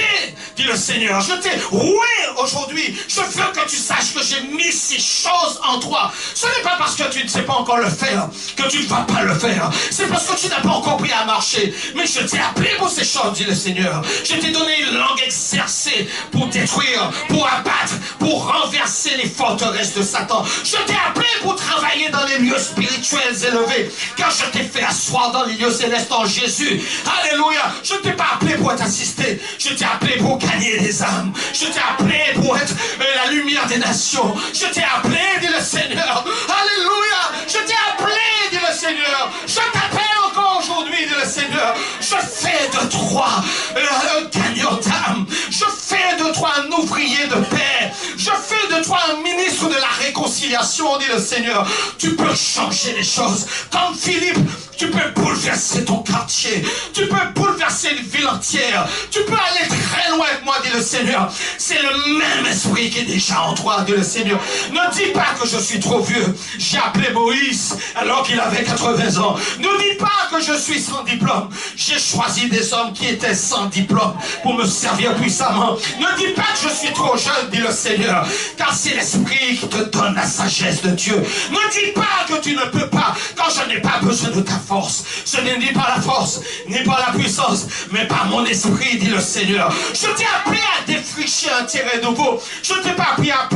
dit le Seigneur. Je t'ai roué aujourd'hui. Je veux que tu saches que j'ai mis ces choses en toi. Ce n'est pas parce que tu ne sais pas encore le faire que tu ne vas pas le faire. C'est parce que tu n'as pas encore pris à marcher. Mais je t'ai appelé pour ces choses, dit le Seigneur. Je t'ai donné une langue exercée pour détruire, pour abattre, pour renverser les forteresses de Satan. Je t'ai appelé pour travailler dans les lieux spirituels élevés, car je t'ai fait asseoir dans les lieux célestes en Jésus. Alléluia. Je ne t'ai pas appelé pour t'assister. Je t'ai appelé pour gagner des âmes. Je t'ai appelé pour être la lumière des nations. Je t'ai appelé, dit le Seigneur. Alléluia. Je t'ai appelé, dit le Seigneur. Je t'appelle encore aujourd'hui, dit le Seigneur. Je fais de toi un gagnant d'âme. Je fais de toi un ouvrier de paix. Je fais de toi un ministre de la réconciliation, dit le Seigneur. Tu peux changer les choses. Comme Philippe, tu peux bouleverser ton quartier. Tu peux bouleverser une ville entière. Tu peux aller très loin avec moi, dit le Seigneur. C'est le même esprit qui est déjà en toi, dit le Seigneur. Ne dis pas que je suis trop vieux. J'ai appelé Moïse alors qu'il avait 80 ans. Ne dis pas que je suis sans diplôme. J'ai choisi des hommes qui étaient sans diplôme pour me servir puissamment. Ne dis pas que je suis trop jeune, dit le Seigneur, car c'est l'esprit qui te donne la sagesse de Dieu. Ne dis pas que tu ne peux pas, quand je n'ai pas besoin de ta force. Ce n'est ni par la force, ni par la puissance, mais par mon esprit, dit le Seigneur. Je t'ai appelé à défricher un terrain nouveau. Je ne t'ai pas appelé à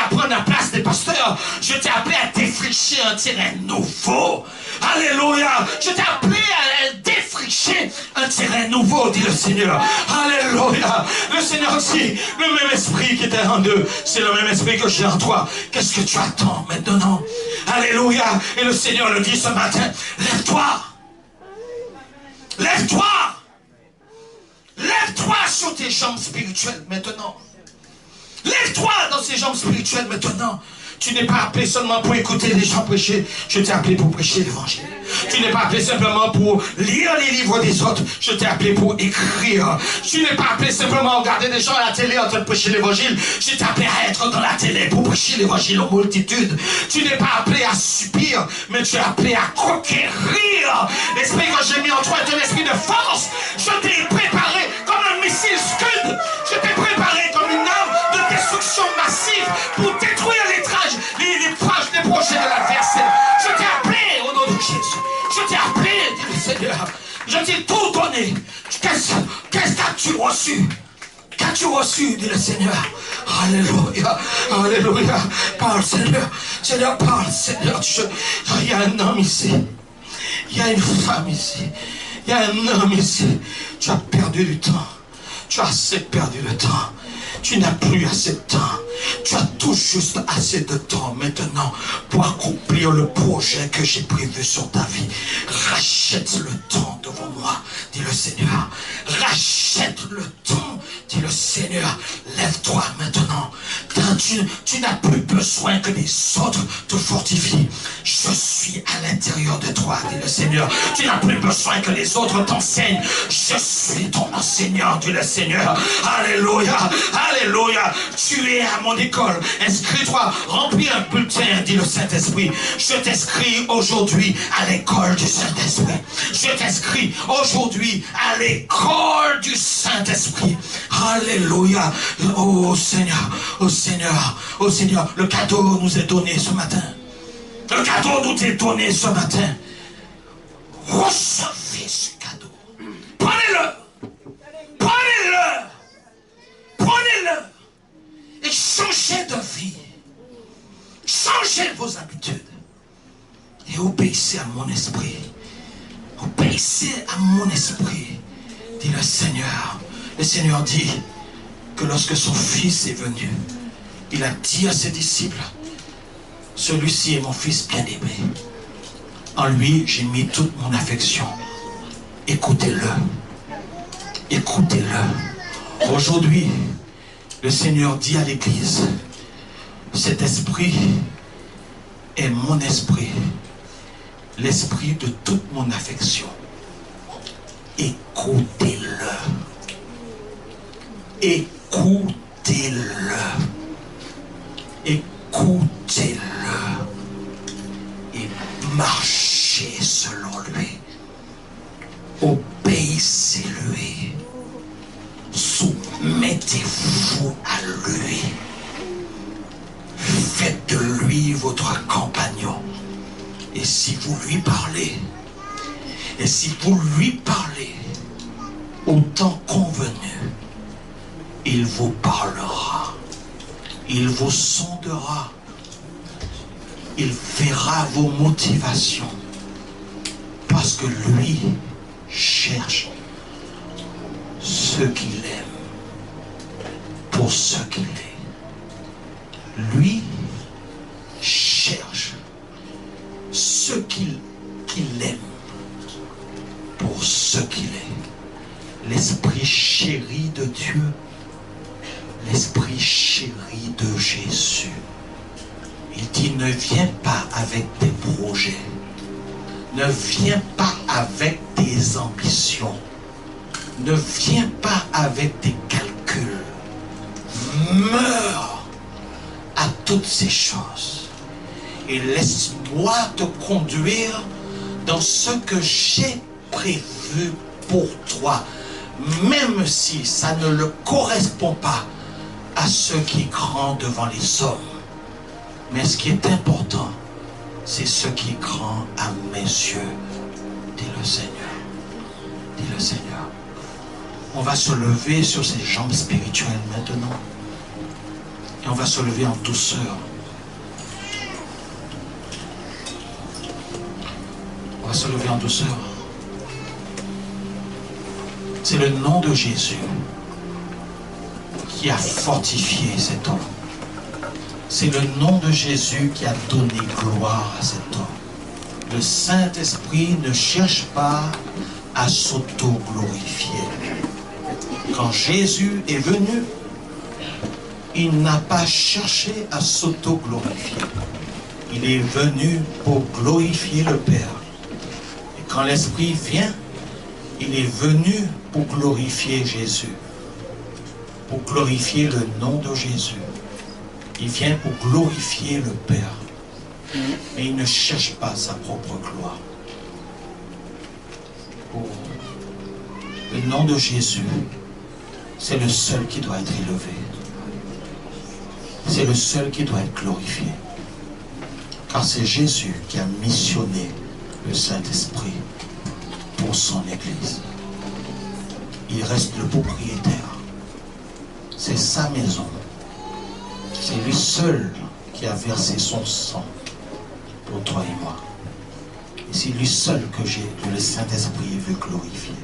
prendre la place des pasteurs. Je t'ai appelé à défricher un terrain nouveau. Alléluia. Je t'ai appelé à défricher un terrain nouveau, dit le Seigneur. Alléluia. Le Seigneur dit, le même esprit qui était en eux, c'est le même esprit que j'ai en toi. Qu'est-ce que tu attends maintenant? Alléluia. Et le Seigneur le dit ce matin, lève-toi. Lève-toi. Lève-toi sur tes jambes spirituelles maintenant. Lève-toi dans ces jambes spirituelles maintenant. Tu n'es pas appelé seulement pour écouter les gens prêcher. Je t'ai appelé pour prêcher l'évangile. Tu n'es pas appelé simplement pour lire les livres des autres. Je t'ai appelé pour écrire. Tu n'es pas appelé simplement à regarder des gens à la télé en train de prêcher l'évangile. Je t'ai appelé à être dans la télé pour prêcher l'évangile aux multitudes. Tu n'es pas appelé à subir, mais tu es appelé à conquérir. L'esprit que j'ai mis en toi est un esprit de force. Je t'ai préparé comme un missile Scud. Je t'ai préparé comme une arme de destruction massive. pour détruire les projets de l'adversaire. Je t'ai appelé au nom de Jésus. Je t'ai appelé, dit le Seigneur. Je t'ai tout donné. Qu'est-ce qu'as-tu reçu? Qu'as-tu reçu, dit le Seigneur? Alléluia, alléluia. Parle, Seigneur. Seigneur, parle, Seigneur. Il y a un homme ici. Il y a une femme ici. Il y a un homme ici. Tu as perdu du temps. Tu as assez perdu le temps. Tu n'as plus assez de temps. Tu as tout juste assez de temps maintenant pour accomplir le projet que j'ai prévu sur ta vie. Rachète le temps devant moi, dit le Seigneur. Rachète le temps, dit le Seigneur. Lève-toi maintenant. Tu n'as plus besoin que les autres te fortifient. Je suis à l'intérieur de toi, dit le Seigneur. Tu n'as plus besoin que les autres t'enseignent. Je suis ton enseignant, dit le Seigneur. Alléluia, alléluia. Tu es à mon école. Inscris-toi, remplis un bulletin, dit le Saint-Esprit. Je t'inscris aujourd'hui à l'école du Saint-Esprit. Je t'inscris aujourd'hui à l'école du Saint-Esprit. Alléluia. Oh Seigneur, oh Seigneur, oh Seigneur. Le cadeau nous est donné ce matin. Le cadeau nous est donné ce matin. Recevez ce cadeau. Prenez-le. Prenez-le. Prenez-le. Et changez de vie. Changez vos habitudes. Et obéissez à mon esprit. Obéissez à mon esprit, dit le Seigneur. Le Seigneur dit que lorsque son fils est venu, il a dit à ses disciples, celui-ci est mon fils bien-aimé. En lui, j'ai mis toute mon affection. Écoutez-le. Écoutez-le. Aujourd'hui, le Seigneur dit à l'Église, cet esprit est mon esprit, l'esprit de toute mon affection. Écoutez-le. Écoutez-le. Écoutez-le. Et marchez selon lui. Obéissez-lui. Soumettez-vous à lui. Faites de lui votre compagnon. Et si vous lui parlez, au temps convenu, il vous parlera. Il vous sondera. Il verra vos motivations. Parce que lui cherche ce qu'il aime pour ce qu'il est. Lui cherche ce qu'il aime pour ce qu'il est. L'esprit chéri de Dieu, l'esprit chéri de Jésus. Il dit, ne viens pas avec tes projets, ne viens pas avec tes ambitions, ne viens pas avec tes calculs. Meurs à toutes ces choses et laisse-moi te conduire dans ce que j'ai prévu pour toi, même si ça ne le correspond pas à ce qui est grand devant les hommes. Mais ce qui est important, c'est ce qui est grand à mes yeux, dit le Seigneur. Dit le Seigneur. On va se lever sur ses jambes spirituelles maintenant. Et on va se lever en douceur. On va se lever en douceur. C'est le nom de Jésus qui a fortifié cet homme. C'est le nom de Jésus qui a donné gloire à cet homme. Le Saint-Esprit ne cherche pas à s'auto-glorifier. Quand Jésus est venu, il n'a pas cherché à s'auto-glorifier. Il est venu pour glorifier le Père. Et quand l'Esprit vient, il est venu pour glorifier Jésus. Pour glorifier le nom de Jésus. Il vient pour glorifier le Père. Mais il ne cherche pas sa propre gloire. Oh. Le nom de Jésus, c'est le seul qui doit être élevé. c'est le seul qui doit être glorifié. Car c'est Jésus qui a missionné le Saint-Esprit pour son Église. Il reste le propriétaire. C'est sa maison. C'est lui seul qui a versé son sang pour toi et moi. Et c'est lui seul que le Saint-Esprit veut glorifier.